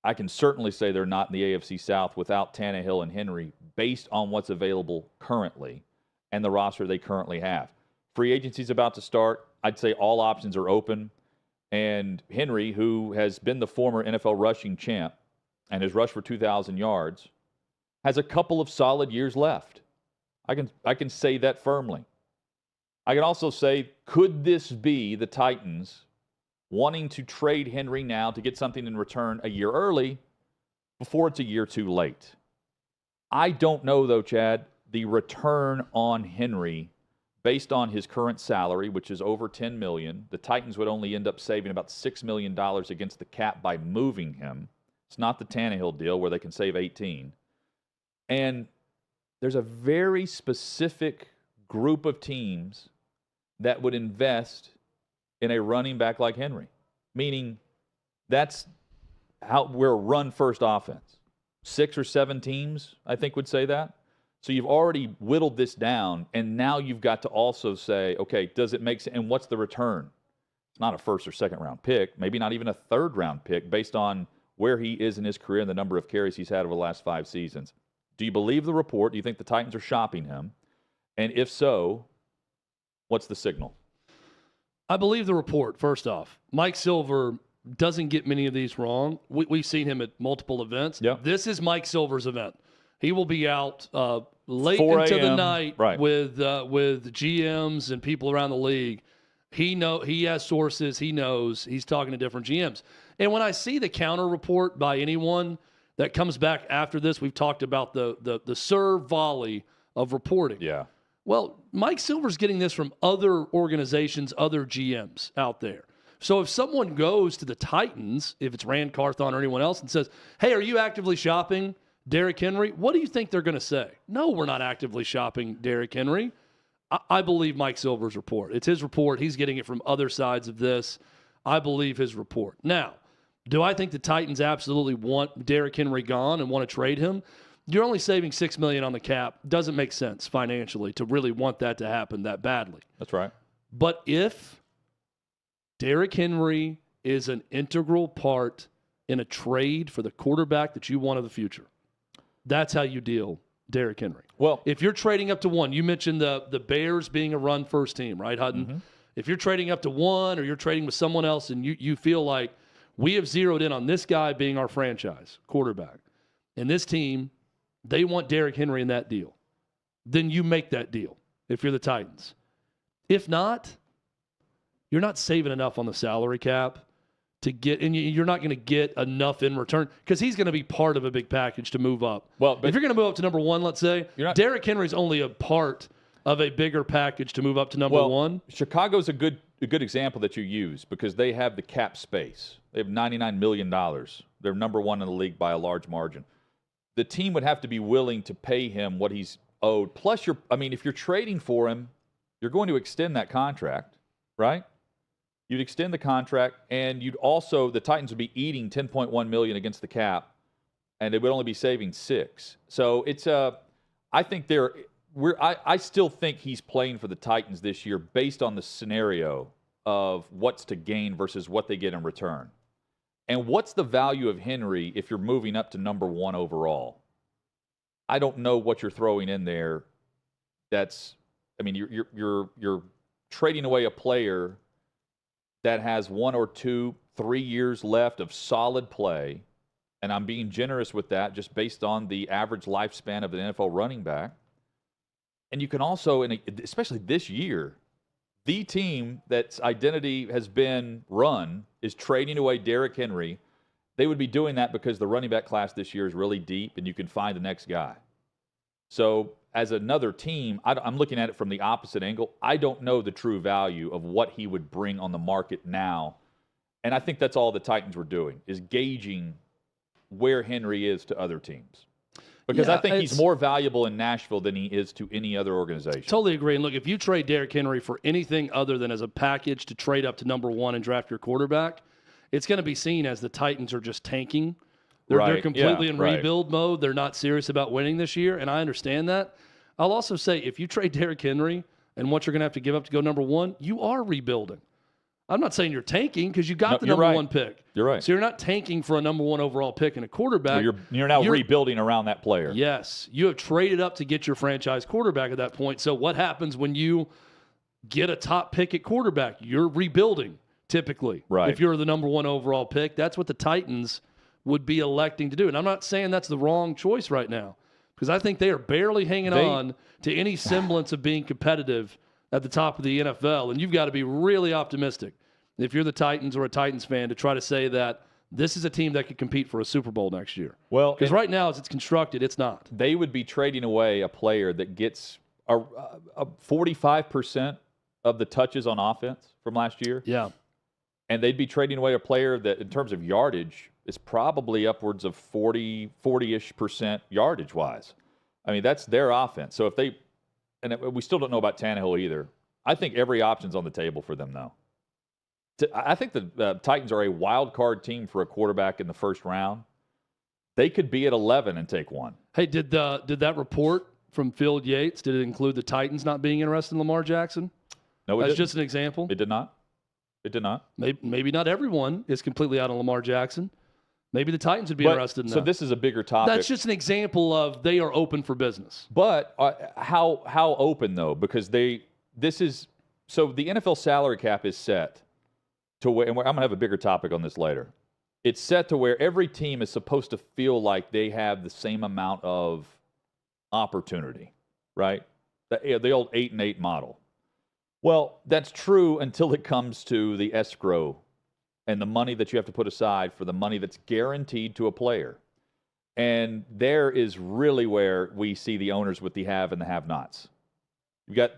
I can certainly say they're not in the AFC South without Tannehill and Henry based on what's available currently and the roster they currently have. Free agency's about to start. I'd say all options are open. And Henry, who has been the former NFL rushing champ and has rushed for 2,000 yards, has a couple of solid years left. I can say that firmly. I can also say, could this be the Titans wanting to trade Henry now to get something in return a year early before it's a year too late? I don't know, though, Chad, the return on Henry based on his current salary, which is over $10 million. The Titans would only end up saving about $6 million against the cap by moving him. It's not the Tannehill deal where they can save 18. And there's a very specific group of teams that would invest in a running back like Henry, meaning that's how we're a run-first offense. 6 or 7 teams, I think, would say that. So you've already whittled this down, and now you've got to also say, okay, does it make sense? And what's the return? It's not a first or second round pick, maybe not even a third round pick based on where he is in his career and the number of carries he's had over the last 5 seasons. Do you believe the report? Do you think the Titans are shopping him? And if so, what's the signal? I believe the report, first off. Mike Silver doesn't get many of these wrong. We've seen him at multiple events. Yep. This is Mike Silver's event. He will be out late into the night with GMs and people around the league. He has sources. He knows. He's talking to different GMs. And when I see the counter report by anyone that comes back after this, we've talked about the serve volley of reporting. Yeah. Well, Mike Silver's getting this from other organizations, other GMs out there. So if someone goes to the Titans, if it's Rand Carthon or anyone else, and says, hey, are you actively shopping Derrick Henry? What do you think they're going to say? No, we're not actively shopping Derrick Henry. I believe Mike Silver's report. It's his report. He's getting it from other sides of this. I believe his report. Now, do I think the Titans absolutely want Derrick Henry gone and want to trade him? You're only saving $6 million on the cap. Doesn't make sense financially to really want that to happen that badly. That's right. But if Derrick Henry is an integral part in a trade for the quarterback that you want of the future, that's how you deal Derrick Henry. Well, if you're trading up to 1, you mentioned the Bears being a run-first team, right, Hutton? Mm-hmm. If you're trading up to 1 or you're trading with someone else and you feel like we have zeroed in on this guy being our franchise quarterback, and this team, they want Derrick Henry in that deal, then you make that deal if you're the Titans. If not, you're not saving enough on the salary cap to get, and you're not going to get enough in return because he's going to be part of a big package to move up. Well, if you're going to move up to number 1, let's say, Derrick Henry's only a part of a bigger package to move up to number 1. Chicago's a good example that you use because they have the cap space. They have $99 million. They're number 1 in the league by a large margin. The team would have to be willing to pay him what he's owed. Plus, if you're trading for him, you're going to extend that contract, right? You'd extend the contract, and the Titans would be eating $10.1 million against the cap, and they would only be saving $6 million. So it's I think I still think he's playing for the Titans this year based on the scenario of what's to gain versus what they get in return. And what's the value of Henry if you're moving up to number 1 overall? I don't know what you're throwing in there. You're trading away a player that has 1 or 2, 3 years left of solid play, and I'm being generous with that just based on the average lifespan of an NFL running back. And you can also, especially this year, the team that's identity has been run is trading away Derrick Henry. They would be doing that because the running back class this year is really deep and you can find the next guy. So as another team, I'm looking at it from the opposite angle. I don't know the true value of what he would bring on the market now. And I think that's all the Titans were doing, is gauging where Henry is to other teams. Because I think he's more valuable in Nashville than he is to any other organization. Totally agree. And look, if you trade Derrick Henry for anything other than as a package to trade up to number 1 and draft your quarterback, it's going to be seen as the Titans are just tanking. They're completely in rebuild mode. They're not serious about winning this year, and I understand that. I'll also say if you trade Derrick Henry and what you're going to have to give up to go number 1, you are rebuilding. I'm not saying you're tanking because you got the number 1 pick. You're right. So you're not tanking for a number 1 overall pick and a quarterback. Well, you're now rebuilding around that player. Yes. You have traded up to get your franchise quarterback at that point. So what happens when you get a top pick at quarterback? You're rebuilding, typically. Right. If you're the number 1 overall pick, that's what the Titans would be electing to do. And I'm not saying that's the wrong choice right now because I think they are barely hanging on to any semblance of being competitive at the top of the NFL, and you've got to be really optimistic if you're the Titans or a Titans fan to try to say that this is a team that could compete for a Super Bowl next year. Well, because right now, as it's constructed, it's not. They would be trading away a player that gets a 45% of the touches on offense from last year. Yeah. And they'd be trading away a player that, in terms of yardage, is probably upwards of 40-ish% yardage-wise. I mean, that's their offense. So if they – and we still don't know about Tannehill either. I think every option's on the table for them, though. I think the Titans are a wild card team for a quarterback in the first round. They could be at 11 and take one. Hey, did that report from Phil Yates, did it include the Titans not being interested in Lamar Jackson? No, That's just an example. It did not. It did not. Maybe not everyone is completely out on Lamar Jackson. Maybe the Titans would be interested in that. So this is a bigger topic. That's just an example of they are open for business. But how open, though? Because the NFL salary cap is set to where, and I'm going to have a bigger topic on this later. It's set to where every team is supposed to feel like they have the same amount of opportunity, right? The old 8-and-8 model. Well, that's true until it comes to the escrow and the money that you have to put aside for the money that's guaranteed to a player. And there is really where we see the owners with the have and the have-nots. You've got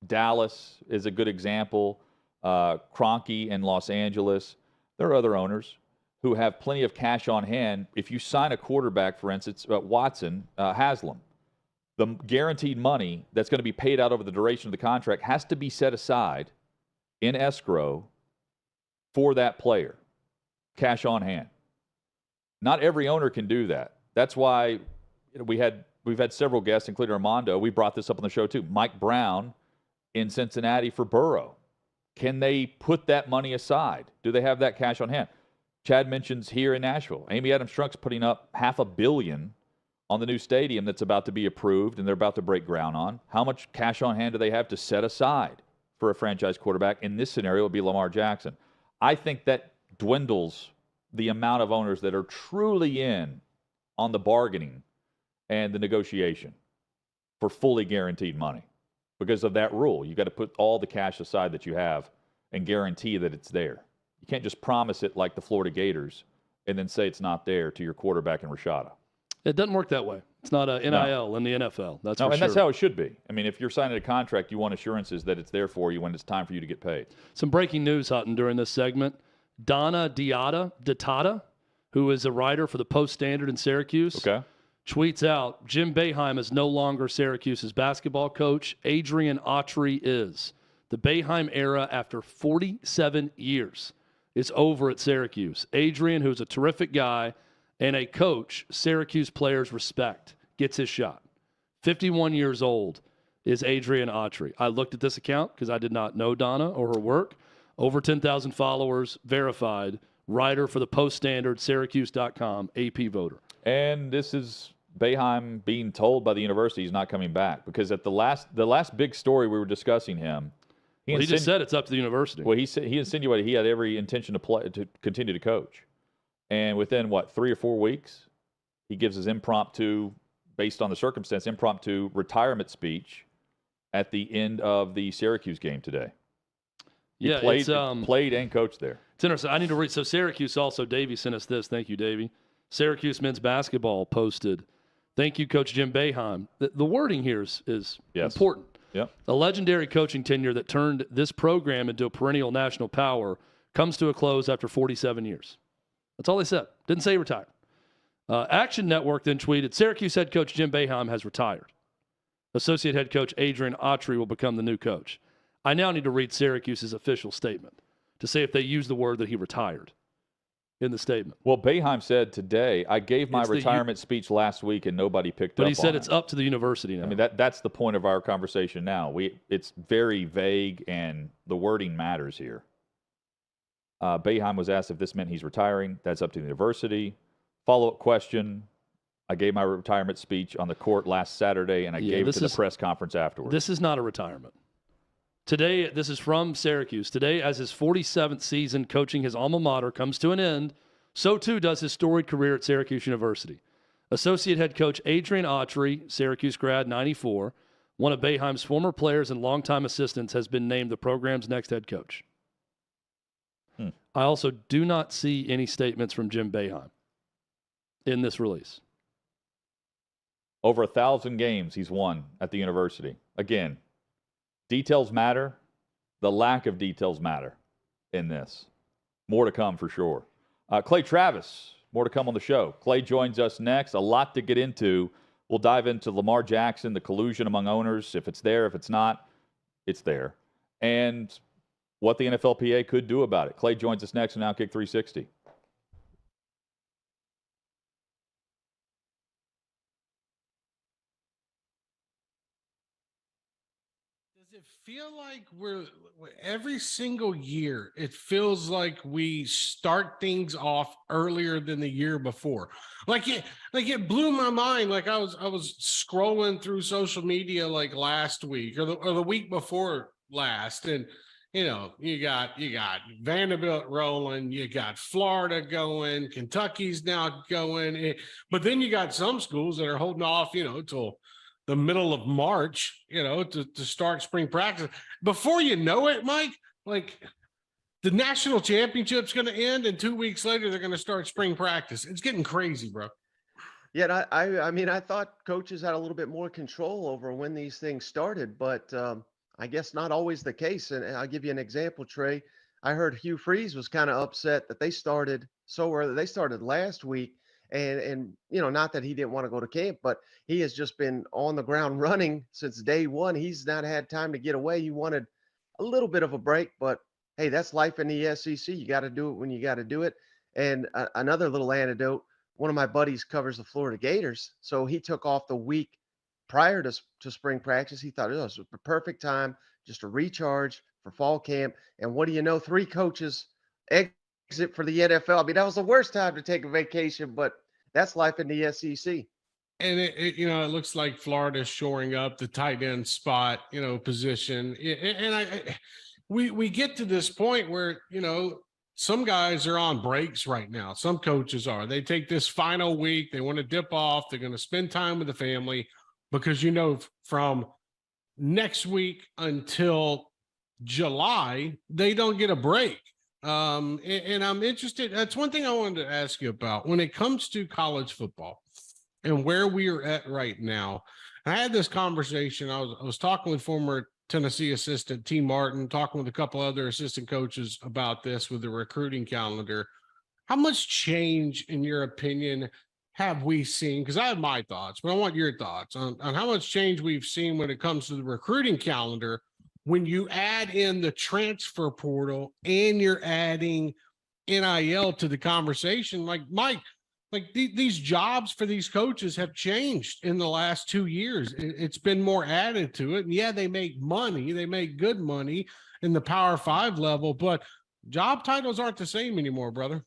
Dallas is a good example, Kroenke in Los Angeles. There are other owners who have plenty of cash on hand. If you sign a quarterback, for instance, Watson, Haslam, the guaranteed money that's going to be paid out over the duration of the contract has to be set aside in escrow for that player, cash on hand. Not every owner can do that. That's why we've had several guests, including Armando. We brought this up on the show too. Mike Brown in Cincinnati for Burrow. Can they put that money aside? Do they have that cash on hand? Chad mentions here in Nashville, Amy Adams-Strunk's putting up $500 million on the new stadium that's about to be approved and they're about to break ground on. How much cash on hand do they have to set aside for a franchise quarterback? In this scenario, it would be Lamar Jackson. I think that dwindles the amount of owners that are truly in on the bargaining and the negotiation for fully guaranteed money because of that rule. You got to put all the cash aside that you have and guarantee that it's there. You can't just promise it like the Florida Gators and then say it's not there to your quarterback in Rashada. It doesn't work that way. It's not a NIL in the NFL. That's for sure. That's how it should be. I mean, if you're signing a contract, you want assurances that it's there for you when it's time for you to get paid. Some breaking news, Hutton, during this segment. Donna Diatta, who is a writer for the Post-Standard in Syracuse, tweets out, Jim Boeheim is no longer Syracuse's basketball coach. Adrian Autry is. The Boeheim era, after 47 years, is over at Syracuse. Adrian, who's a terrific guy, and a coach Syracuse players respect, gets his shot. 51 years old is Adrian Autry. I looked at this account because I did not know Donna or her work. Over 10,000 followers, verified, writer for the Post-Standard, Syracuse.com, AP voter. And this is Boeheim being told by the university he's not coming back because at the last big story we were discussing him, he just said it's up to the university. Well, he insinuated he had every intention to continue to coach. And within, 3 or 4 weeks, he gives his impromptu, based on the circumstance, impromptu retirement speech at the end of the Syracuse game today. He played and coached there. It's interesting. I need to read. So Syracuse also, Davey sent us this. Thank you, Davey. Syracuse men's basketball posted, thank you, Coach Jim Boeheim. The wording here is important. Yep. A legendary coaching tenure that turned this program into a perennial national power comes to a close after 47 years. That's all they said. Didn't say retire. Action Network then tweeted, Syracuse head coach Jim Boeheim has retired. Associate head coach Adrian Autry will become the new coach. I now need to read Syracuse's official statement to see if they use the word that he retired in the statement. Well, Boeheim said today, I gave my retirement speech last week and nobody picked up on it. But he said it's up to the university now. I mean, that's the point of our conversation now. It's very vague, and the wording matters here. Boeheim was asked if this meant he's retiring. That's up to the university. Follow-up question. I gave my retirement speech on the court last Saturday, and I gave it to the press conference afterwards. This is not a retirement. Today, this is from Syracuse. Today, as his 47th season coaching his alma mater comes to an end, so too does his storied career at Syracuse University. Associate head coach Adrian Autry, Syracuse grad, 94, one of Boeheim's former players and longtime assistants, has been named the program's next head coach. I also do not see any statements from Jim Boeheim in this release. Over 1,000 games he's won at the university. Again, details matter. The lack of details matter in this. More to come for sure. Clay Travis, more to come on the show. Clay joins us next. A lot to get into. We'll dive into Lamar Jackson, the collusion among owners. If it's there, if it's not, it's there. And what the NFLPA could do about it. Clay joins us next on Outkick 360. Does it feel like we're every single year, it feels like we start things off earlier than the year before? Like it blew my mind. Like I was scrolling through social media like last week or the week before last, and you know, you got Vanderbilt rolling, you got Florida going, Kentucky's now going, but then you got some schools that are holding off, you know, till the middle of March, you know, to start spring practice. Before you know it, Mike, like the national championship's going to end, and 2 weeks later they're going to start spring practice. It's getting crazy, bro. Yeah, I mean, I thought coaches had a little bit more control over when these things started, but I guess not always the case. And I'll give you an example, Trey. I heard Hugh Freeze was kind of upset that they started so early. They started last week, and you know, not that he didn't want to go to camp, but he has just been on the ground running since day one. He's not had time to get away. He wanted a little bit of a break, but hey, that's life in the SEC. You got to do it when you got to do it. And another little anecdote, one of my buddies covers the Florida Gators, so he took off the week prior to spring practice. He thought it was the perfect time just to recharge for fall camp. And what do you know? 3 coaches exit for the NFL. I mean, that was the worst time to take a vacation, but that's life in the SEC. And it you know, it looks like Florida's shoring up the tight end spot, you know, position. And we get to this point where, you know, some guys are on breaks right now. Some coaches are. They take this final week. They want to dip off. They're going to spend time with the family, because, you know, from next week until July, they don't get a break. And I'm interested. That's one thing I wanted to ask you about when it comes to college football and where we are at right now. I had this conversation. I was talking with former Tennessee assistant T. Martin, talking with a couple other assistant coaches about this with the recruiting calendar. How much change, in your opinion, have we seen? Because I have my thoughts, but I want your thoughts on how much change we've seen when it comes to the recruiting calendar when you add in the transfer portal and you're adding NIL to the conversation. Like, Mike, like these jobs for these coaches have changed in the last 2 years. It's been more added to it. And yeah, they make money. They make good money in the Power 5 level, but job titles aren't the same anymore, brother.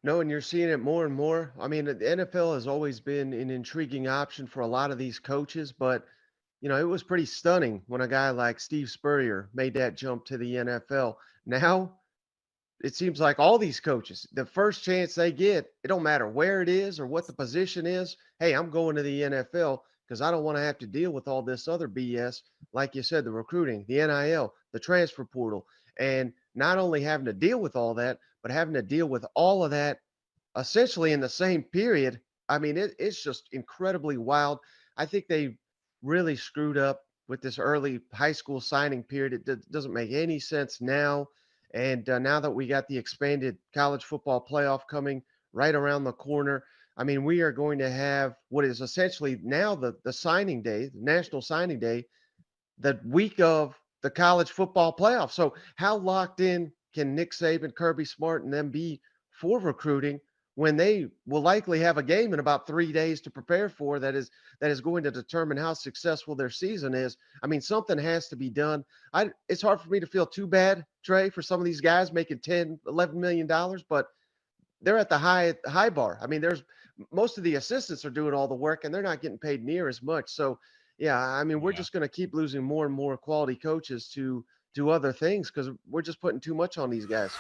No, and you're seeing it more and more. I mean, the NFL has always been an intriguing option for a lot of these coaches, but you know, it was pretty stunning when a guy like Steve Spurrier made that jump to the NFL. Now, it seems like all these coaches, the first chance they get, it don't matter where it is or what the position is. Hey, I'm going to the NFL because I don't want to have to deal with all this other BS. Like you said, the recruiting, the NIL, the transfer portal, and not only having to deal with all that, but having to deal with all of that essentially in the same period. I mean, it's just incredibly wild. I think they really screwed up with this early high school signing period. It doesn't make any sense now. And now that we got the expanded college football playoff coming right around the corner, I mean, we are going to have what is essentially now the signing day, the national signing day, the week of the college football playoff. So how locked in can Nick Saban, Kirby Smart, and them be for recruiting when they will likely have a game in about 3 days to prepare for that is going to determine how successful their season is? I mean, something has to be done. It's hard for me to feel too bad, Trey, for some of these guys making $10-11 million, but they're at the high bar. I mean, there's most of the assistants are doing all the work and they're not getting paid near as much. So yeah, I mean, we're just going to keep losing more and more quality coaches to other things because we're just putting too much on these guys.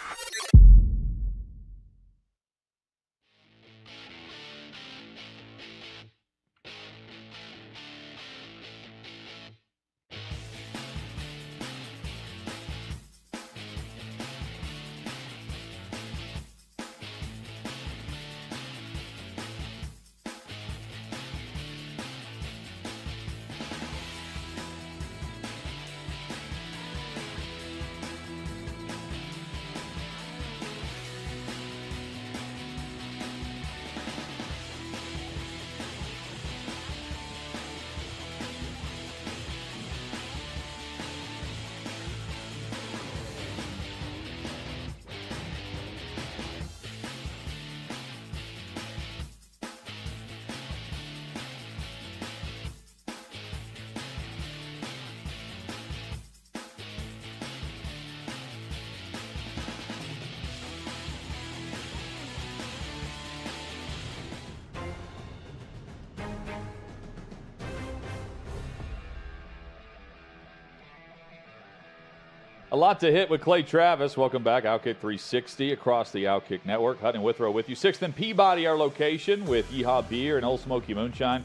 A lot to hit with Clay Travis. Welcome back. Outkick 360 across the Outkick Network. Hutton and Withrow with you. 6th and Peabody, our location, with Yeehaw Beer and Old Smoky Moonshine.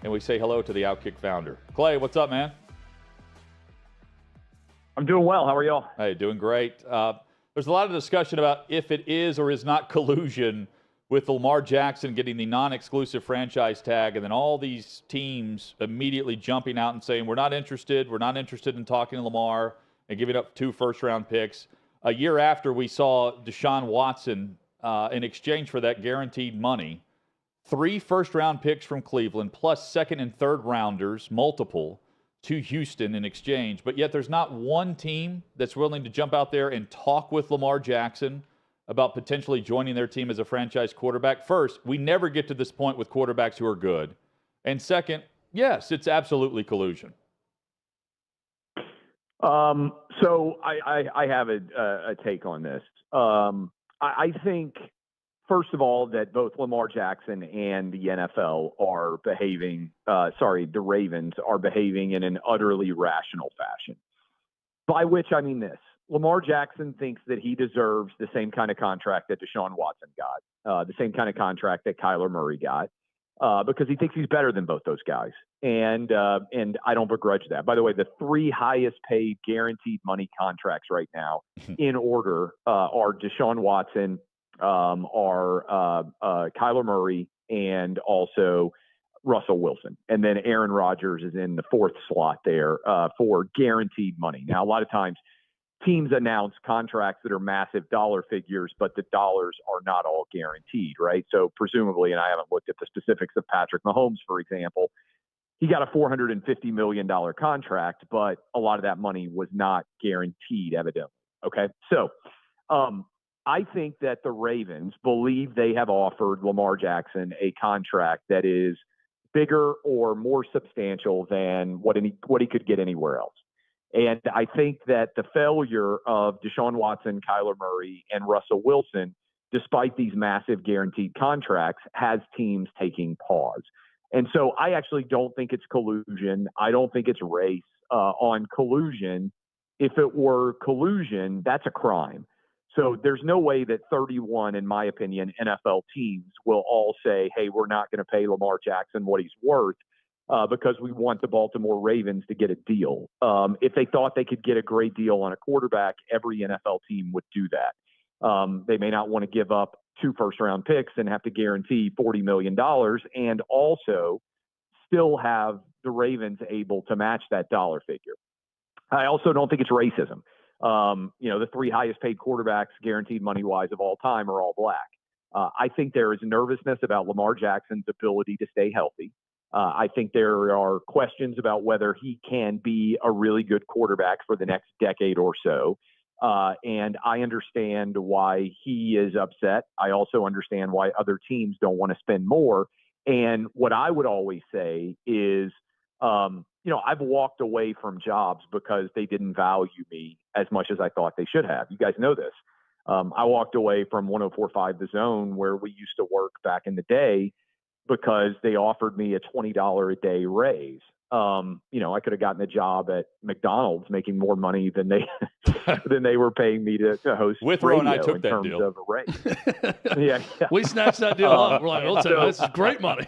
And we say hello to the Outkick founder. Clay, what's up, man? I'm doing well. How are y'all? Hey, doing great. There's a lot of discussion about if it is or is not collusion with Lamar Jackson getting the non-exclusive franchise tag, and then all these teams immediately jumping out and saying, we're not interested. We're not interested in talking to Lamar and giving up 2 first-round picks. A year after we saw Deshaun Watson, in exchange for that guaranteed money, 3 first-round picks from Cleveland, plus second and third rounders, multiple, to Houston in exchange. But yet there's not one team that's willing to jump out there and talk with Lamar Jackson about potentially joining their team as a franchise quarterback. First, we never get to this point with quarterbacks who are good. And second, yes, it's absolutely collusion. So I have a take on this. I think, first of all, that both Lamar Jackson and the NFL are behaving, the Ravens are behaving in an utterly rational fashion. By which I mean this. Lamar Jackson thinks that he deserves the same kind of contract that Deshaun Watson got, the same kind of contract that Kyler Murray got, because he thinks he's better than both those guys. And I don't begrudge that. By the way, the 3 highest paid guaranteed money contracts right now in order are Deshaun Watson, are Kyler Murray, and also Russell Wilson. And then Aaron Rodgers is in the 4th slot there for guaranteed money. Now, a lot of times teams announce contracts that are massive dollar figures, but the dollars are not all guaranteed, right? So presumably, and I haven't looked at the specifics of Patrick Mahomes, for example, he got a $450 million contract, but a lot of that money was not guaranteed, evidently. Okay. So I think that the Ravens believe they have offered Lamar Jackson a contract that is bigger or more substantial than what he could get anywhere else. And I think that the failure of Deshaun Watson, Kyler Murray, and Russell Wilson, despite these massive guaranteed contracts, has teams taking pause. And so I actually don't think it's collusion. I don't think it's race on collusion. If it were collusion, that's a crime. So there's no way that 31, in my opinion, NFL teams will all say, hey, we're not going to pay Lamar Jackson what he's worth because we want the Baltimore Ravens to get a deal. If they thought they could get a great deal on a quarterback, every NFL team would do that. They may not want to give up 2 first-round picks and have to guarantee $40 million and also still have the Ravens able to match that dollar figure. I also don't think it's racism. The 3 highest paid quarterbacks guaranteed money-wise of all time are all black. I think there is nervousness about Lamar Jackson's ability to stay healthy. I think there are questions about whether he can be a really good quarterback for the next decade or so. And I understand why he is upset. I also understand why other teams don't want to spend more. And what I would always say is, I've walked away from jobs because they didn't value me as much as I thought they should have. You guys know this. I walked away from 104.5 The Zone, where we used to work back in the day, because they offered me a $20 a day raise. I could have gotten a job at McDonald's making more money than they were paying me to host Withrow and I radio took in that terms deal. of a raise. Yeah. We snatched that deal up. We're like, this is great money.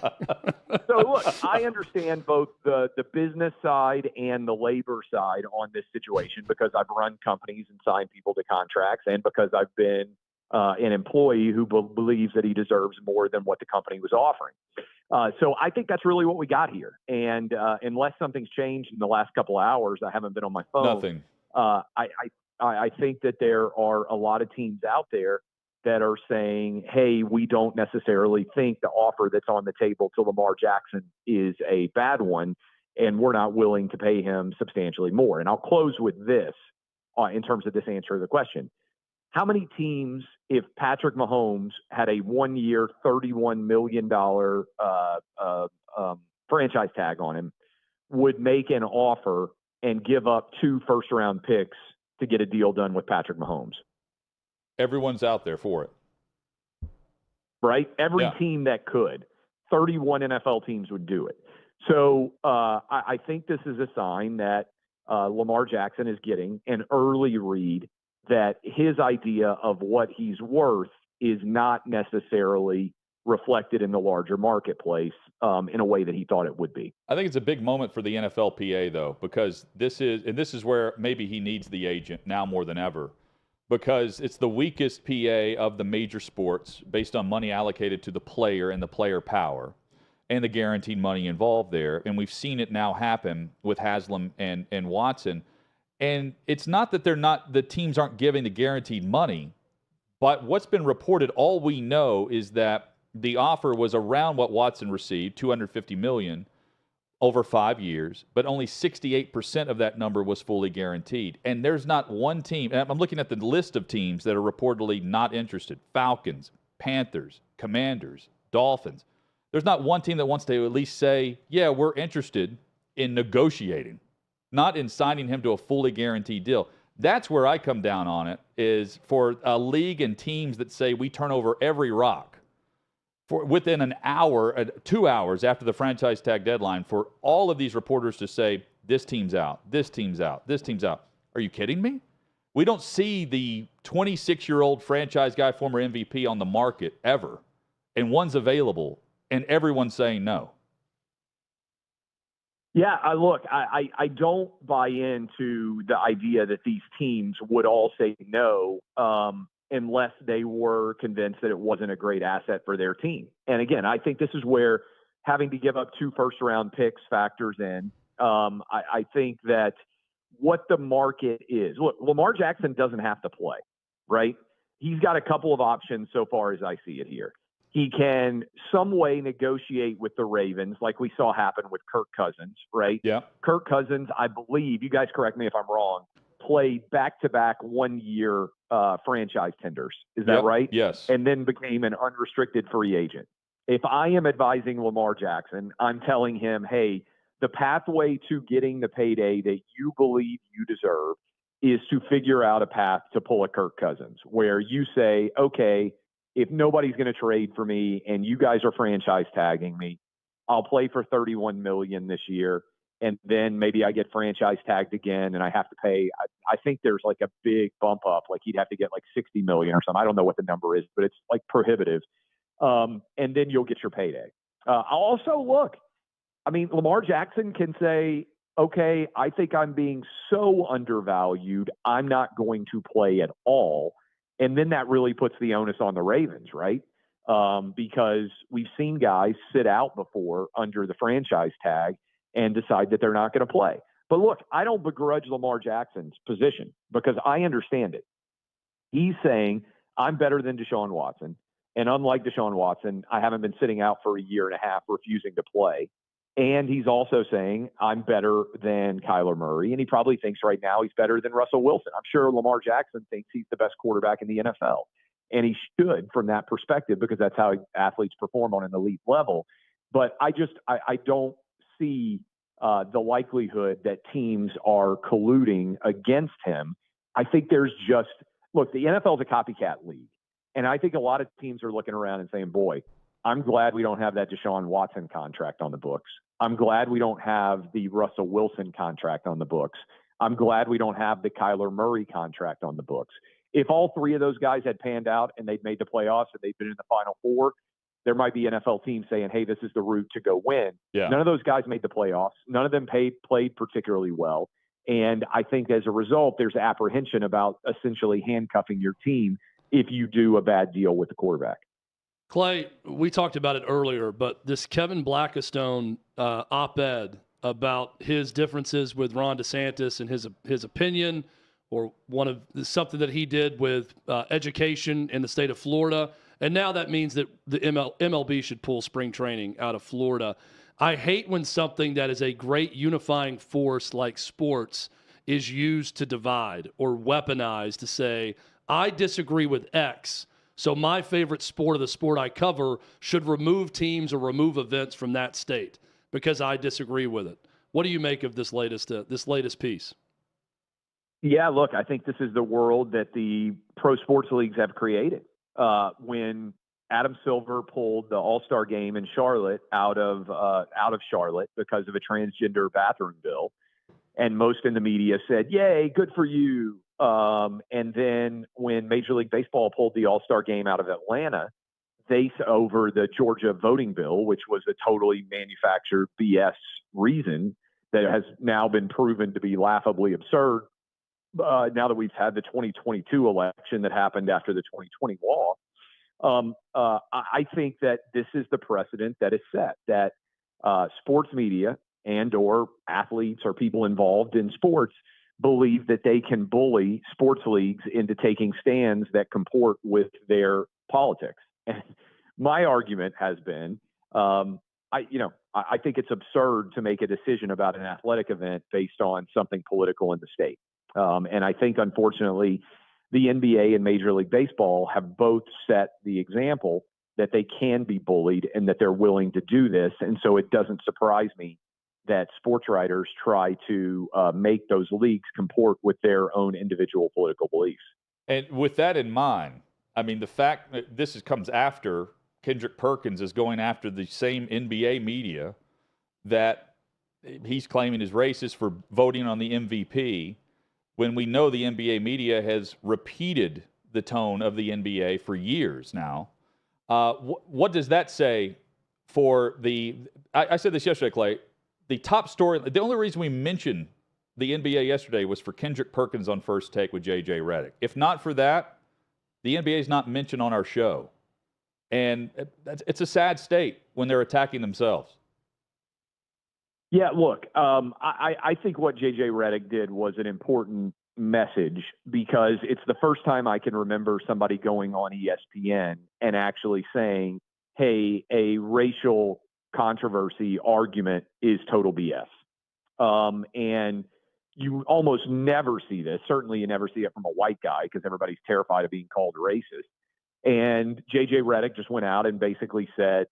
So look, I understand both the business side and the labor side on this situation, because I've run companies and signed people to contracts, and because I've been an employee who believes that he deserves more than what the company was offering. So I think that's really what we got here. And unless something's changed in the last couple of hours, I haven't been on my phone. Nothing. I think that there are a lot of teams out there that are saying, hey, we don't necessarily think the offer that's on the table to Lamar Jackson is a bad one, and we're not willing to pay him substantially more. And I'll close with this in terms of this answer to the question. How many teams, if Patrick Mahomes had a 1-year, $31 million franchise tag on him, would make an offer and give up 2 first-round picks to get a deal done with Patrick Mahomes? Everyone's out there for it. Right? Every team that could. 31 NFL teams would do it. So I think this is a sign that Lamar Jackson is getting an early read that his idea of what he's worth is not necessarily reflected in the larger marketplace in a way that he thought it would be. I think it's a big moment for the NFLPA, though, because this is where maybe he needs the agent now more than ever, because it's the weakest PA of the major sports based on money allocated to the player and the player power and the guaranteed money involved there. And we've seen it now happen with Haslam and Watson. And it's not that the teams aren't giving the guaranteed money, but what's been reported, all we know is that the offer was around what Watson received, $250 million over 5 years, but only 68% of that number was fully guaranteed. And there's not one team, and I'm looking at the list of teams that are reportedly not interested: Falcons, Panthers, Commanders, Dolphins. There's not one team that wants to at least say, yeah, we're interested in negotiating, not in signing him to a fully guaranteed deal. That's where I come down on it, is for a league and teams that say we turn over every rock for within an hour, 2 hours after the franchise tag deadline, for all of these reporters to say, this team's out, this team's out, this team's out. Are you kidding me? We don't see the 26-year-old franchise guy, former MVP, on the market ever, and one's available, and everyone's saying no. Yeah, look, I don't buy into the idea that these teams would all say no unless they were convinced that it wasn't a great asset for their team. And again, I think this is where having to give up 2 first-round picks factors in. I think that what the market is. Look, Lamar Jackson doesn't have to play, right? He's got a couple of options so far as I see it here. He can some way negotiate with the Ravens, like we saw happen with Kirk Cousins, right? Yeah. Kirk Cousins, I believe, you guys correct me if I'm wrong, played back-to-back 1-year franchise tenders. Is that right? Yes. And then became an unrestricted free agent. If I am advising Lamar Jackson, I'm telling him, hey, the pathway to getting the payday that you believe you deserve is to figure out a path to pull a Kirk Cousins, where you say, okay, if nobody's going to trade for me and you guys are franchise tagging me, I'll play for $31 million this year. And then maybe I get franchise tagged again and I have to pay. I think there's like a big bump up. Like he'd have to get like $60 million or something. I don't know what the number is, but it's like prohibitive. And then you'll get your payday. Also, look, I mean, Lamar Jackson can say, okay, I think I'm being so undervalued, I'm not going to play at all. And then that really puts the onus on the Ravens, right? Because we've seen guys sit out before under the franchise tag and decide that they're not going to play. But look, I don't begrudge Lamar Jackson's position because I understand it. He's saying, I'm better than Deshaun Watson. And unlike Deshaun Watson, I haven't been sitting out for a year and a half refusing to play. And he's also saying, I'm better than Kyler Murray. And he probably thinks right now he's better than Russell Wilson. I'm sure Lamar Jackson thinks he's the best quarterback in the NFL. And he should from that perspective, because that's how athletes perform on an elite level. But I don't see the likelihood that teams are colluding against him. I think there's just, look, the NFL is a copycat league. And I think a lot of teams are looking around and saying, boy, I'm glad we don't have that Deshaun Watson contract on the books. I'm glad we don't have the Russell Wilson contract on the books. I'm glad we don't have the Kyler Murray contract on the books. If all three of those guys had panned out and they'd made the playoffs and they'd been in the Final Four, there might be NFL teams saying, hey, this is the route to go win. Yeah. None of those guys made the playoffs. None of them played particularly well. And I think as a result, there's apprehension about essentially handcuffing your team if you do a bad deal with the quarterback. Clay, we talked about it earlier, but this Kevin Blackistone op-ed about his differences with Ron DeSantis and his opinion, or something that he did with education in the state of Florida, and now that means that the MLB should pull spring training out of Florida. I hate when something that is a great unifying force like sports is used to divide or weaponized to say, I disagree with X, so my favorite sport, or the sport I cover, should remove teams or remove events from that state because I disagree with it. What do you make of this latest piece? Yeah, look, I think this is the world that the pro sports leagues have created. When Adam Silver pulled the All-Star game in Charlotte out of Charlotte because of a transgender bathroom bill, and most in the media said, "Yay, good for you." And then when Major League Baseball pulled the All-Star game out of Atlanta, over the Georgia voting bill, which was a totally manufactured BS reason that has now been proven to be laughably absurd. Now that we've had the 2022 election that happened after the 2020 law, I think that this is the precedent that is set, that sports media and or athletes or people involved in sports believe that they can bully sports leagues into taking stands that comport with their politics. And my argument has been, I think it's absurd to make a decision about an athletic event based on something political in the state. And I think, unfortunately, the NBA and Major League Baseball have both set the example that they can be bullied and that they're willing to do this. And so it doesn't surprise me that sports writers try to make those leagues comport with their own individual political beliefs. And with that in mind, I mean, the fact that this comes after Kendrick Perkins is going after the same NBA media that he's claiming is racist for voting on the MVP, when we know the NBA media has repeated the tone of the NBA for years now. What does that say for I said this yesterday, Clay, the top story, the only reason we mentioned the NBA yesterday was for Kendrick Perkins on First Take with J.J. Redick. If not for that, the NBA is not mentioned on our show. And it's a sad state when they're attacking themselves. Yeah, look, I think what J.J. Redick did was an important message because it's the first time I can remember somebody going on ESPN and actually saying, hey, a racial controversy argument is total BS. And you almost never see this. Certainly you never see it from a white guy because everybody's terrified of being called racist. And J.J. Redick just went out and basically said,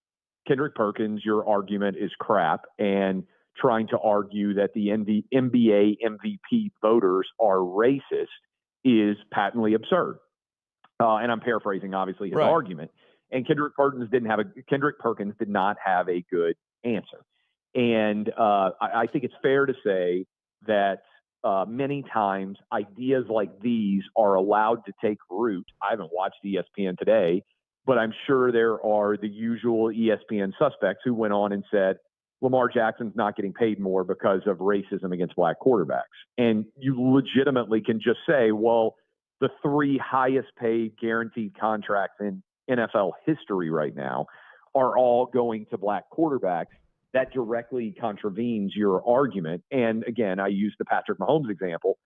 Kendrick Perkins, your argument is crap. And trying to argue that the NBA MVP voters are racist is patently absurd. And I'm paraphrasing, obviously, his argument. And Kendrick Perkins did not have a good answer. And I think it's fair to say that many times ideas like these are allowed to take root. I haven't watched ESPN today, but I'm sure there are the usual ESPN suspects who went on and said, Lamar Jackson's not getting paid more because of racism against black quarterbacks. And you legitimately can just say, well, the three highest paid guaranteed contracts in NFL history right now are all going to black quarterbacks. That directly contravenes your argument. And again, I use the Patrick Mahomes example.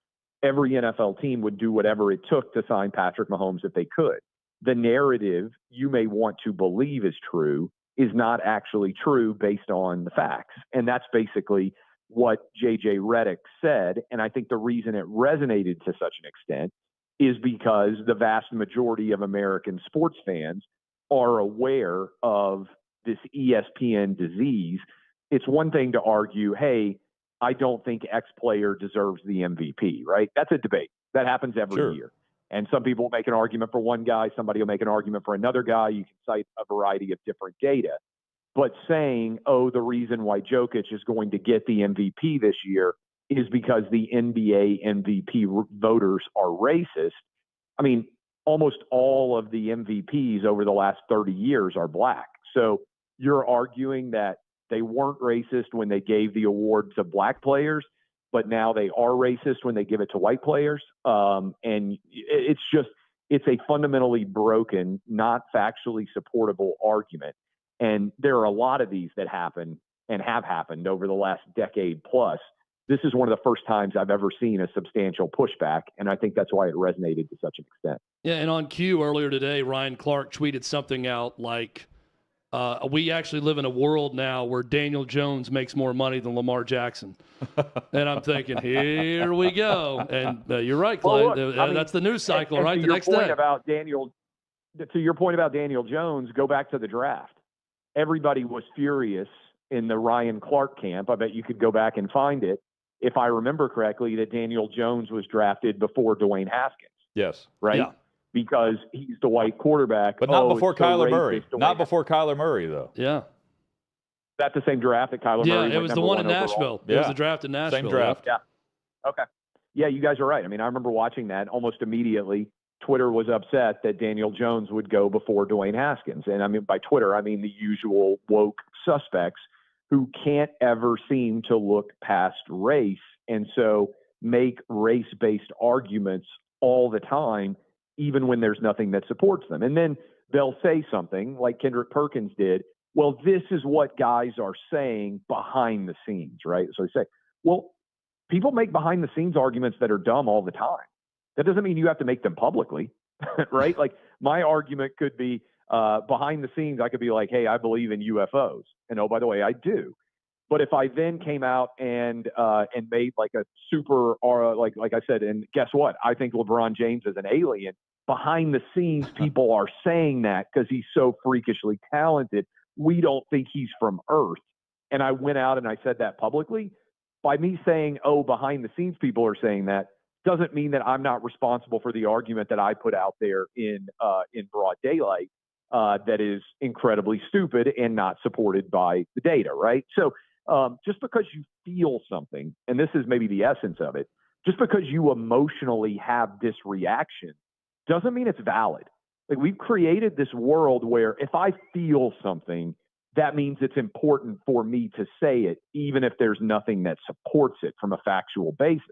Every NFL team would do whatever it took to sign Patrick Mahomes if they could. the narrative you may want to believe is true is not actually true based on the facts. And that's basically what J.J. Redick said. And I think the reason it resonated to such an extent is because the vast majority of American sports fans are aware of this ESPN disease. It's one thing to argue, hey, I don't think X player deserves the MVP, right? That's a debate. That happens every year. And some people will make an argument for one guy. Somebody will make an argument for another guy. You can cite a variety of different data. But saying, oh, the reason why Jokic is going to get the MVP this year is because the NBA MVP voters are racist. I mean, almost all of the MVPs over the last 30 years are black. So you're arguing that they weren't racist when they gave the award to black players, but now they are racist when they give it to white players. And it's a fundamentally broken, not factually supportable argument. And there are a lot of these that happen and have happened over the last decade plus. This is one of the first times I've ever seen a substantial pushback, and I think that's why it resonated to such an extent. Yeah, and on Q earlier today, Ryan Clark tweeted something out like, we actually live in a world now where Daniel Jones makes more money than Lamar Jackson. And I'm thinking, here we go. And you're right, Clay. Well, look, that's the news cycle, and right? The next to day. To your point about Daniel Jones, go back to the draft. Everybody was furious in the Ryan Clark camp. I bet you could go back and find it, if I remember correctly, that Daniel Jones was drafted before Dwayne Haskins. Yes. Right? Yeah. Because he's the white quarterback. But not before Kyler Murray. Not before Kyler Murray, though. Yeah. That's the same draft that Kyler Murray went it was the one in overall. Nashville. Yeah. It was the draft in Nashville. Same draft. Yeah. Okay. Yeah, you guys are right. I mean, I remember watching that almost immediately. Twitter was upset that Daniel Jones would go before Dwayne Haskins. And I mean, by Twitter, I mean the usual woke suspects who can't ever seem to look past race. And so make race-based arguments all the time, even when there's nothing that supports them. And then they'll say something like Kendrick Perkins did. Well, this is what guys are saying behind the scenes, right? So they say, well, people make behind the scenes arguments that are dumb all the time. That doesn't mean you have to make them publicly, right? Like my argument could be behind the scenes. I could be like, hey, I believe in UFOs. And oh, by the way, I do. But if I then came out and made like a super, like I said, and guess what? I think LeBron James is an alien. Behind the scenes, people are saying that because he's so freakishly talented. We don't think he's from Earth. And I went out and I said that publicly. By me saying, oh, behind the scenes, people are saying that, doesn't mean that I'm not responsible for the argument that I put out there in broad daylight that is incredibly stupid and not supported by the data, right? So just because you feel something, and this is maybe the essence of it, just because you emotionally have this reaction doesn't mean it's valid. Like we've created this world where if I feel something, that means it's important for me to say it, even if there's nothing that supports it from a factual basis.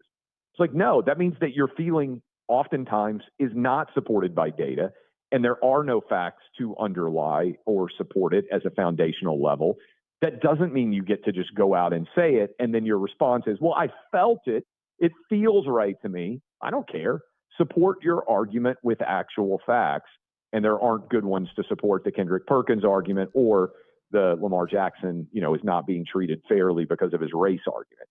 It's like, no, that means that your feeling oftentimes is not supported by data, and there are no facts to underlie or support it as a foundational level. That doesn't mean you get to just go out and say it, and then your response is, well, I felt it. It feels right to me. I don't care. Support your argument with actual facts, and there aren't good ones to support the Kendrick Perkins argument or the Lamar Jackson, is not being treated fairly because of his race argument.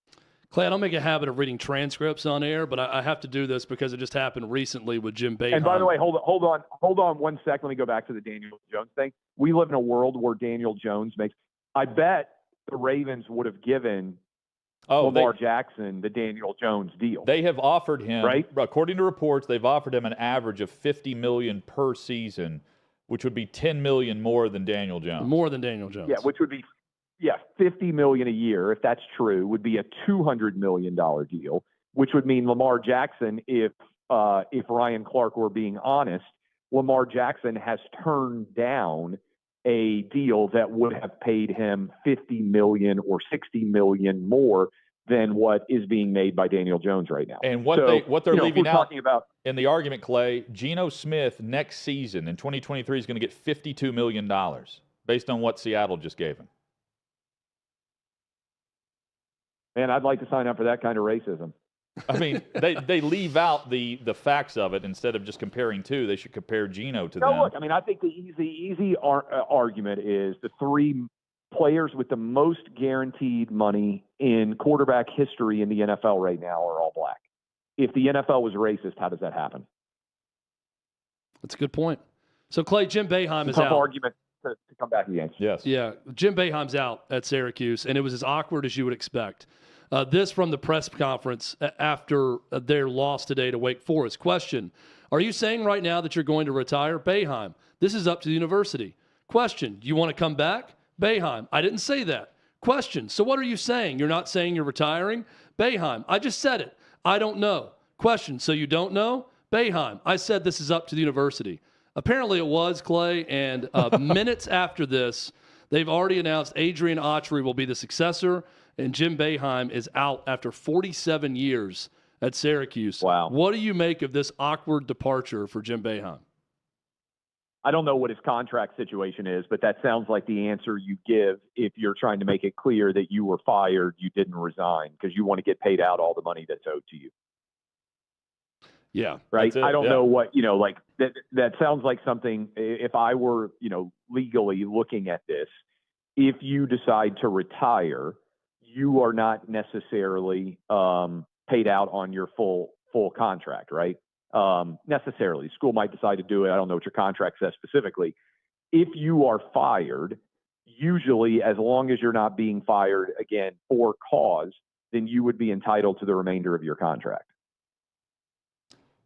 Clay, I don't make a habit of reading transcripts on air, but I have to do this because it just happened recently with Jim Boeheim. And by the way, hold on 1 second. Let me go back to the Daniel Jones thing. We live in a world where Daniel Jones makes – I bet the Ravens would have given Lamar Jackson the Daniel Jones deal. They have offered him, right? According to reports, they've offered him an average of $50 million per season, which would be $10 million more than Daniel Jones. More than Daniel Jones. Yeah, which would be – $50 million a year, if that's true, would be a $200 million deal, which would mean Lamar Jackson, if Ryan Clark were being honest, Lamar Jackson has turned down a deal that would have paid him $50 million or $60 million more than what is being made by Daniel Jones right now. And what they're leaving out in the argument, Clay, Geno Smith next season in 2023 is going to get $52 million based on what Seattle just gave him. Man, I'd like to sign up for that kind of racism. I mean, they leave out the facts of it instead of just comparing two. They should compare Geno to them. Look, I mean, I think the easy argument is the three players with the most guaranteed money in quarterback history in the NFL right now are all black. If the NFL was racist, how does that happen? That's a good point. So, Clay, Jim Boeheim is tough out. argument to come back against. Yes. Yeah, Jim Boeheim's out at Syracuse, and it was as awkward as you would expect. This from the press conference after their loss today to Wake Forest. Question, are you saying right now that you're going to retire? Boeheim, this is up to the university. Question, do you want to come back? Boeheim, I didn't say that. Question, so what are you saying? You're not saying you're retiring? Boeheim, I just said it. I don't know. Question, so you don't know? Boeheim, I said this is up to the university. Apparently it was, Clay, and minutes after this, they've already announced Adrian Autry will be the successor, and Jim Boeheim is out after 47 years at Syracuse. Wow. What do you make of this awkward departure for Jim Boeheim? I don't know what his contract situation is, but that sounds like the answer you give if you're trying to make it clear that you were fired, you didn't resign, because you want to get paid out all the money that's owed to you. Yeah. Right. I don't know what, like that sounds like something, if I were, legally looking at this, if you decide to retire, you are not necessarily paid out on your full contract, right? Necessarily. School might decide to do it. I don't know what your contract says specifically. If you are fired, usually as long as you're not being fired again for cause, then you would be entitled to the remainder of your contract.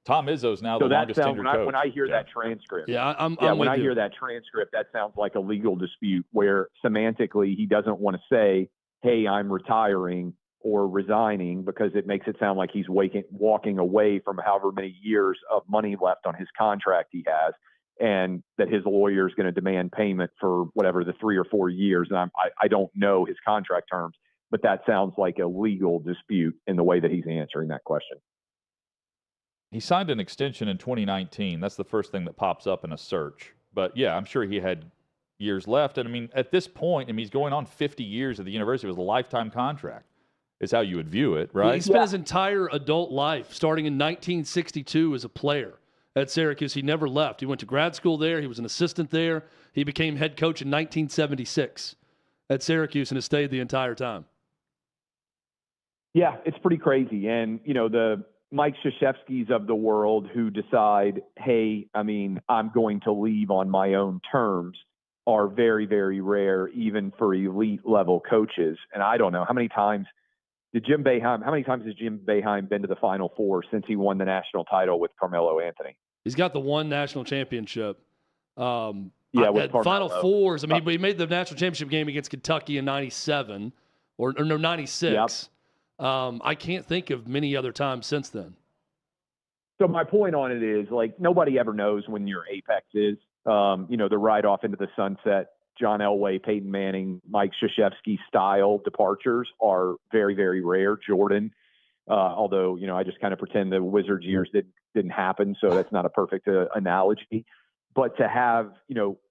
Tom Izzo's now the longest tenured coach. When I hear that transcript, I'm when I hear that transcript, that sounds like a legal dispute where semantically he doesn't want to say, "Hey, I'm retiring," or resigning, because it makes it sound like he's walking away from however many years of money left on his contract he has, and that his lawyer is going to demand payment for whatever the 3 or 4 years. And I don't know his contract terms, but that sounds like a legal dispute in the way that he's answering that question. He signed an extension in 2019. That's the first thing that pops up in a search. But, yeah, I'm sure he had years left. And, I mean, at this point, he's going on 50 years at the university. It was a lifetime contract is how you would view it, right? He spent his entire adult life, starting in 1962 as a player at Syracuse. He never left. He went to grad school there. He was an assistant there. He became head coach in 1976 at Syracuse and has stayed the entire time. Yeah, it's pretty crazy. And, the Mike Krzyzewskis of the world who decide, hey, I'm going to leave on my own terms are very, very rare, even for elite level coaches. And I don't know how many times has Jim Boeheim been to the Final Four since he won the national title with Carmelo Anthony? He's got the one national championship. With Final Fours. He made the national championship game against Kentucky in 97 or 96. Yep. I can't think of many other times since then. So my point on it is, nobody ever knows when your apex is. The ride off into the sunset, John Elway, Peyton Manning, Mike Krzyzewski style departures are very, very rare. Jordan, although, I just kind of pretend the Wizards years didn't happen, so that's not a perfect analogy. But to have,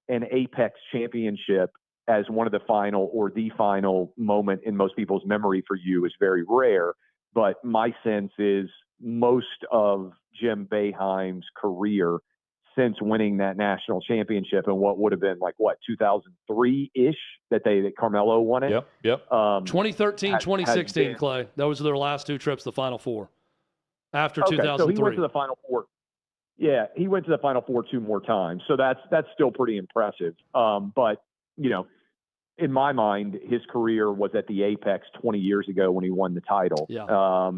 an apex championship as one of the final or the final moment in most people's memory for you is very rare. But my sense is most of Jim Boeheim's career since winning that national championship and what would have been 2003-ish that Carmelo won it. Yep. 2013, 2016, Clay. Those are their last two trips to the Final Four after 2003. So he went to the Final Four. Yeah, he went to the Final Four 2 more times. So that's still pretty impressive. But, in my mind, his career was at the apex 20 years ago when he won the title. Yeah.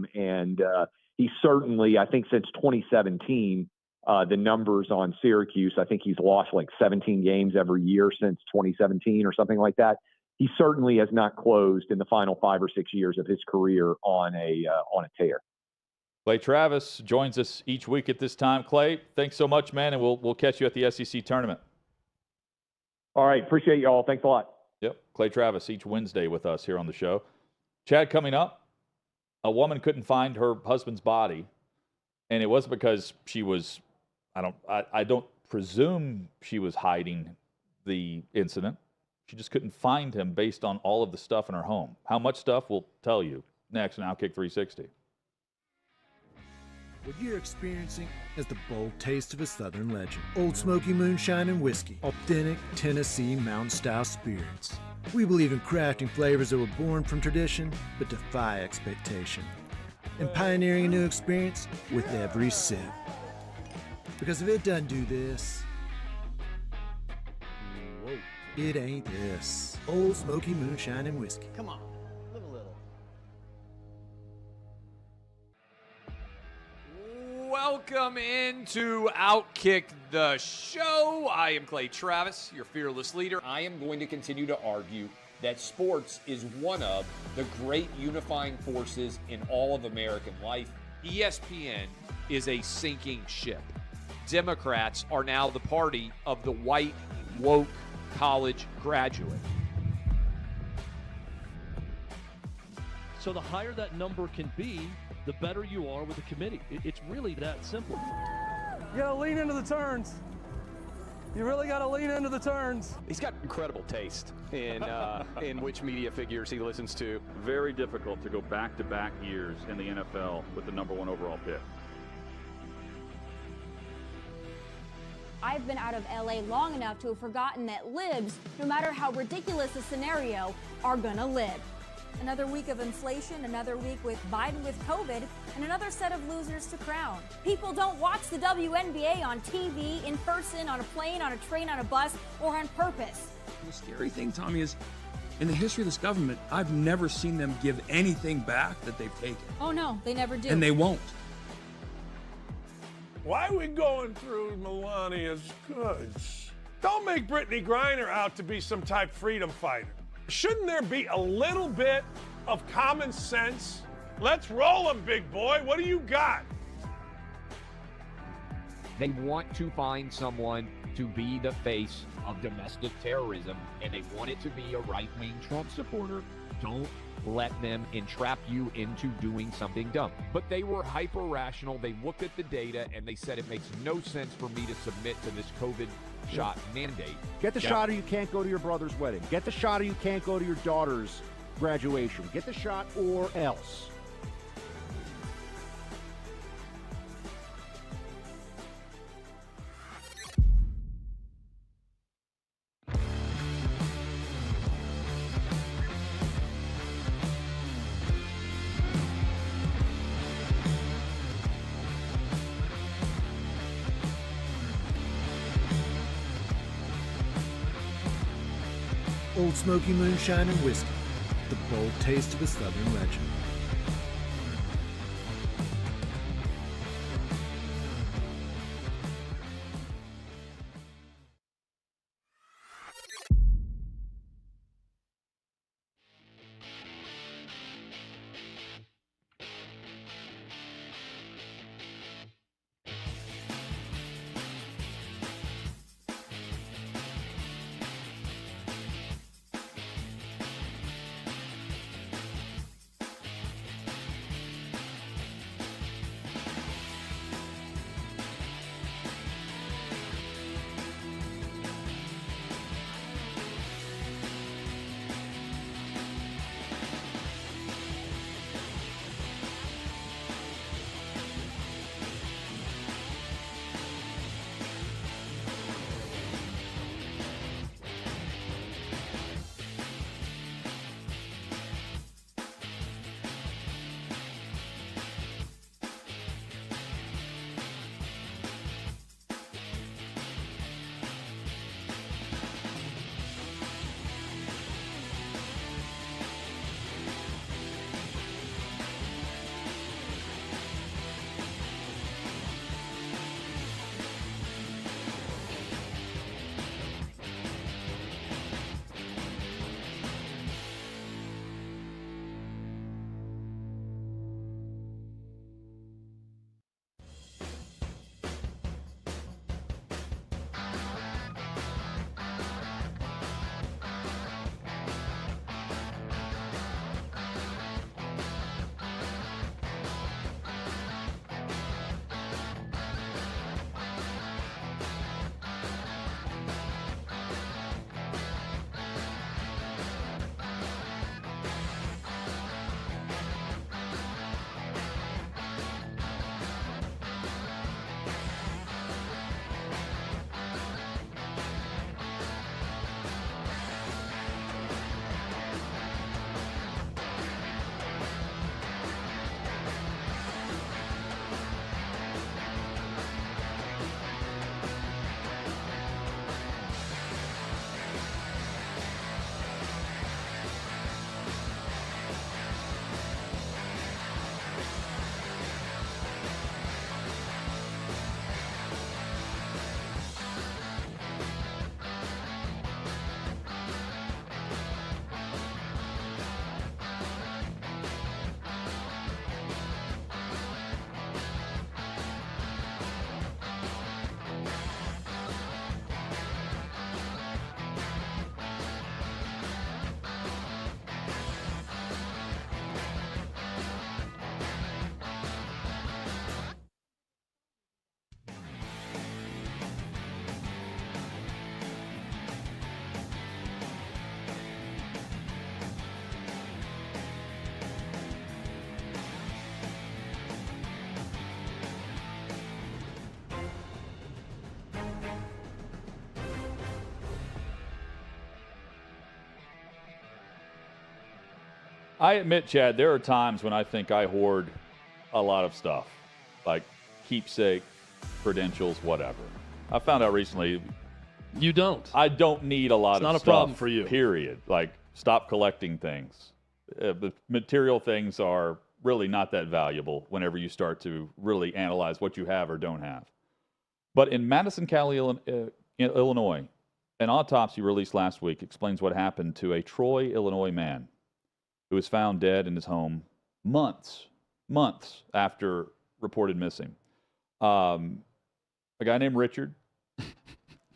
He certainly, I think since 2017, the numbers on Syracuse, I think he's lost 17 games every year since 2017 or something like that. He certainly has not closed in the final 5 or 6 years of his career on a tear. Clay Travis joins us each week at this time. Clay, thanks so much, man, and we'll catch you at the SEC tournament. All right, appreciate you all. Thanks a lot. Yep, Clay Travis each Wednesday with us here on the show. Chad, coming up, a woman couldn't find her husband's body, and it wasn't because she was, I don't presume she was hiding the incident. She just couldn't find him based on all of the stuff in her home. How much stuff, we'll tell you next on Outkick 360. What you're experiencing is the bold taste of a Southern legend. Old Smoky Moonshine and Whiskey. Authentic Tennessee mountain-style spirits. We believe in crafting flavors that were born from tradition but defy expectation. And pioneering a new experience with every sip. Because if it doesn't do this, whoa, it ain't this. Old Smoky Moonshine and Whiskey. Come on, live a little. Welcome into Outkick the show. I am Clay Travis, your fearless leader. I am going to continue to argue that sports is one of the great unifying forces in all of American life. ESPN is a sinking ship. Democrats are now the party of the white, woke college graduate. So the higher that number can be, the better you are with the committee. It's really that simple. You gotta lean into the turns. You really gotta lean into the turns. He's got incredible taste in which media figures he listens to. Very difficult to go back-to-back years in the NFL with the number 1 overall pick. I've been out of LA long enough to have forgotten that libs, no matter how ridiculous the scenario, are gonna lib. Another week of inflation, another week with Biden with COVID, and another set of losers to crown. People don't watch the WNBA on TV, in person, on a plane, on a train, on a bus, or on purpose. The scary thing, Tommy, is in the history of this government, I've never seen them give anything back that they've taken. Oh no, they never do. And they won't. Why are we going through Melania's goods? Don't make Brittany Griner out to be some type freedom fighter. Shouldn't there be a little bit of common sense? Let's roll 'em, big boy. What do you got? They want to find someone to be the face of domestic terrorism, and they want it to be a right-wing Trump supporter. Don't let them entrap you into doing something dumb. But they were hyper-rational. They looked at the data, and they said it makes no sense for me to submit to this COVID shot mandate. Get the shot or you can't go to your brother's wedding. Get the shot or you can't go to your daughter's graduation. Get the shot or else. Old Smoky Moonshine and Whiskey. The bold taste of a Southern legend. I admit, Chad, there are times when I think I hoard a lot of stuff, like keepsake, credentials, whatever. I found out recently. You don't. I don't need a lot of stuff. It's not a problem for you. Period. Like, stop collecting things. The material things are really not that valuable whenever you start to really analyze what you have or don't have. But in Madison County, Illinois, an autopsy released last week explains what happened to a Troy, Illinois man who was found dead in his home months after reported missing. A guy named Richard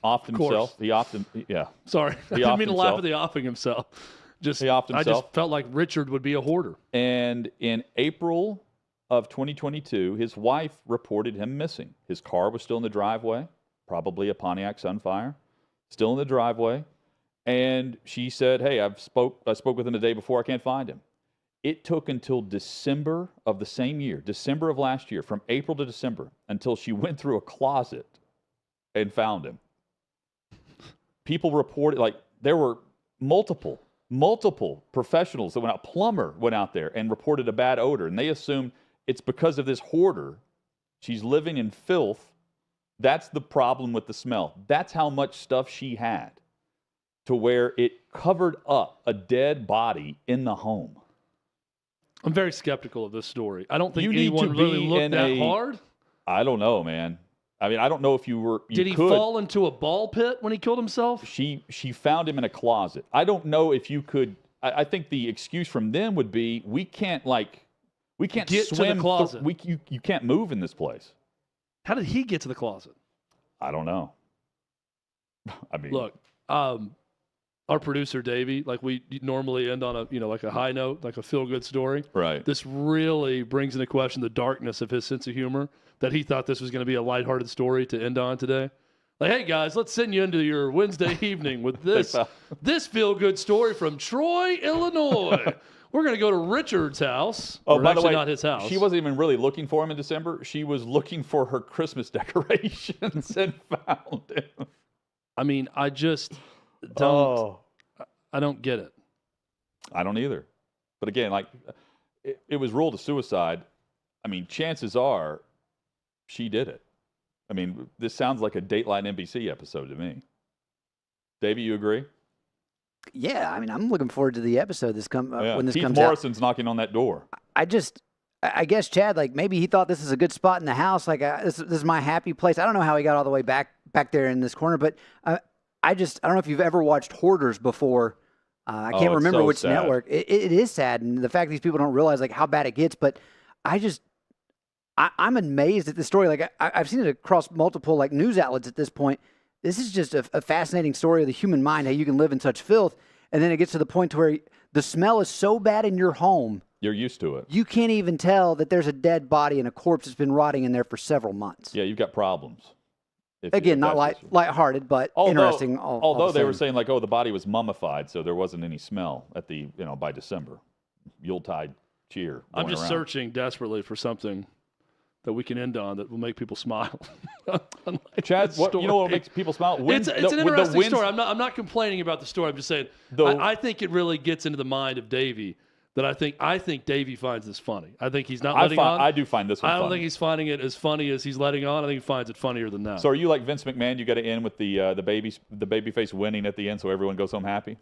offed himself. He offed him. Yeah. Sorry. I didn't mean to laugh at the offing himself. He offed himself. I just felt like Richard would be a hoarder. And in April of 2022, his wife reported him missing. His car was still in the driveway, probably a Pontiac Sunfire, still in the driveway. And she said, hey, I spoke with him the day before. I can't find him. It took until December of the same year, December of last year, from April to December, until she went through a closet and found him. People reported, like, there were multiple professionals that went out. Plumber went out there and reported a bad odor, and they assumed it's because of this hoarder. She's living in filth. That's the problem with the smell. That's how much stuff she had, to where it covered up a dead body in the home. I'm very skeptical of this story. I don't think anyone really looked that hard. I don't know, man. I mean, I don't know if you were. Did he fall into a ball pit when he killed himself? She found him in a closet. I don't know if you could. I think the excuse from them would be, we can't get swim to the closet. You can't move in this place. How did he get to the closet? I don't know. I mean, look, our producer Davey, like we normally end on a high note, like a feel good story. Right. This really brings into question the darkness of his sense of humor, that he thought this was going to be a lighthearted story to end on today. Like, hey guys, let's send you into your Wednesday evening with this feel good story from Troy, Illinois. We're going to go to Richard's house. Oh, by the way, not his house. She wasn't even really looking for him in December. She was looking for her Christmas decorations and found him. I mean, I just don't. I don't get it. I don't either. But again, like, it was ruled a suicide. I mean, chances are she did it. I mean, this sounds like a Dateline NBC episode to me. Davey, you agree? Yeah, I mean, I'm looking forward to the episode when this Keith comes Morrison's out. knocking on that door. I guess, Chad, like, maybe he thought this is a good spot in the house. Like, this is my happy place. I don't know how he got all the way back there in this corner, but I don't know if you've ever watched Hoarders before. I can't remember which network. It is sad, and the fact these people don't realize like how bad it gets. But I'm amazed at this story. Like, I've seen it across multiple like news outlets at this point. This is just a fascinating story of the human mind, how you can live in such filth, and then it gets to the point to where the smell is so bad in your home. You're used to it. You can't even tell that there's a dead body and a corpse that's been rotting in there for several months. Yeah, you've got problems. Again, not lighthearted, but interesting. Although they were saying like, oh, the body was mummified, so there wasn't any smell at by December. Yuletide cheer. I'm just around. searching desperately for something that we can end on that will make people smile. Chad, you know what makes people smile? It's an interesting story. I'm not complaining about the story. I'm just saying I think it really gets into the mind of Davey. That I think Davey finds this funny. I think he's not letting on. I do find this one funny. I don't think he's finding it as funny as he's letting on. I think he finds it funnier than that. So are you like Vince McMahon? You got to end with the baby face winning at the end, so everyone goes home happy.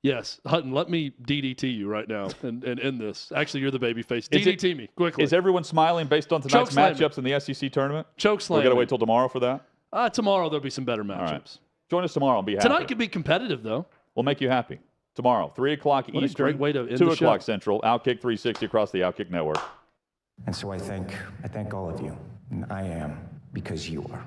Yes, Hutton. Let me DDT you right now and end this. Actually, you're the baby face. DDT me quickly. Is everyone smiling based on tonight's matchups in the SEC tournament? Chokeslam. We got to wait till tomorrow for that. Tomorrow there'll be some better matchups. Right. Join us tomorrow and be happy. Tonight could be competitive though. We'll make you happy. Tomorrow, 3 o'clock what Eastern, a great way to end 2 the o'clock show. Central, Outkick 360 across the Outkick Network. And so I thank all of you. And I am because you are.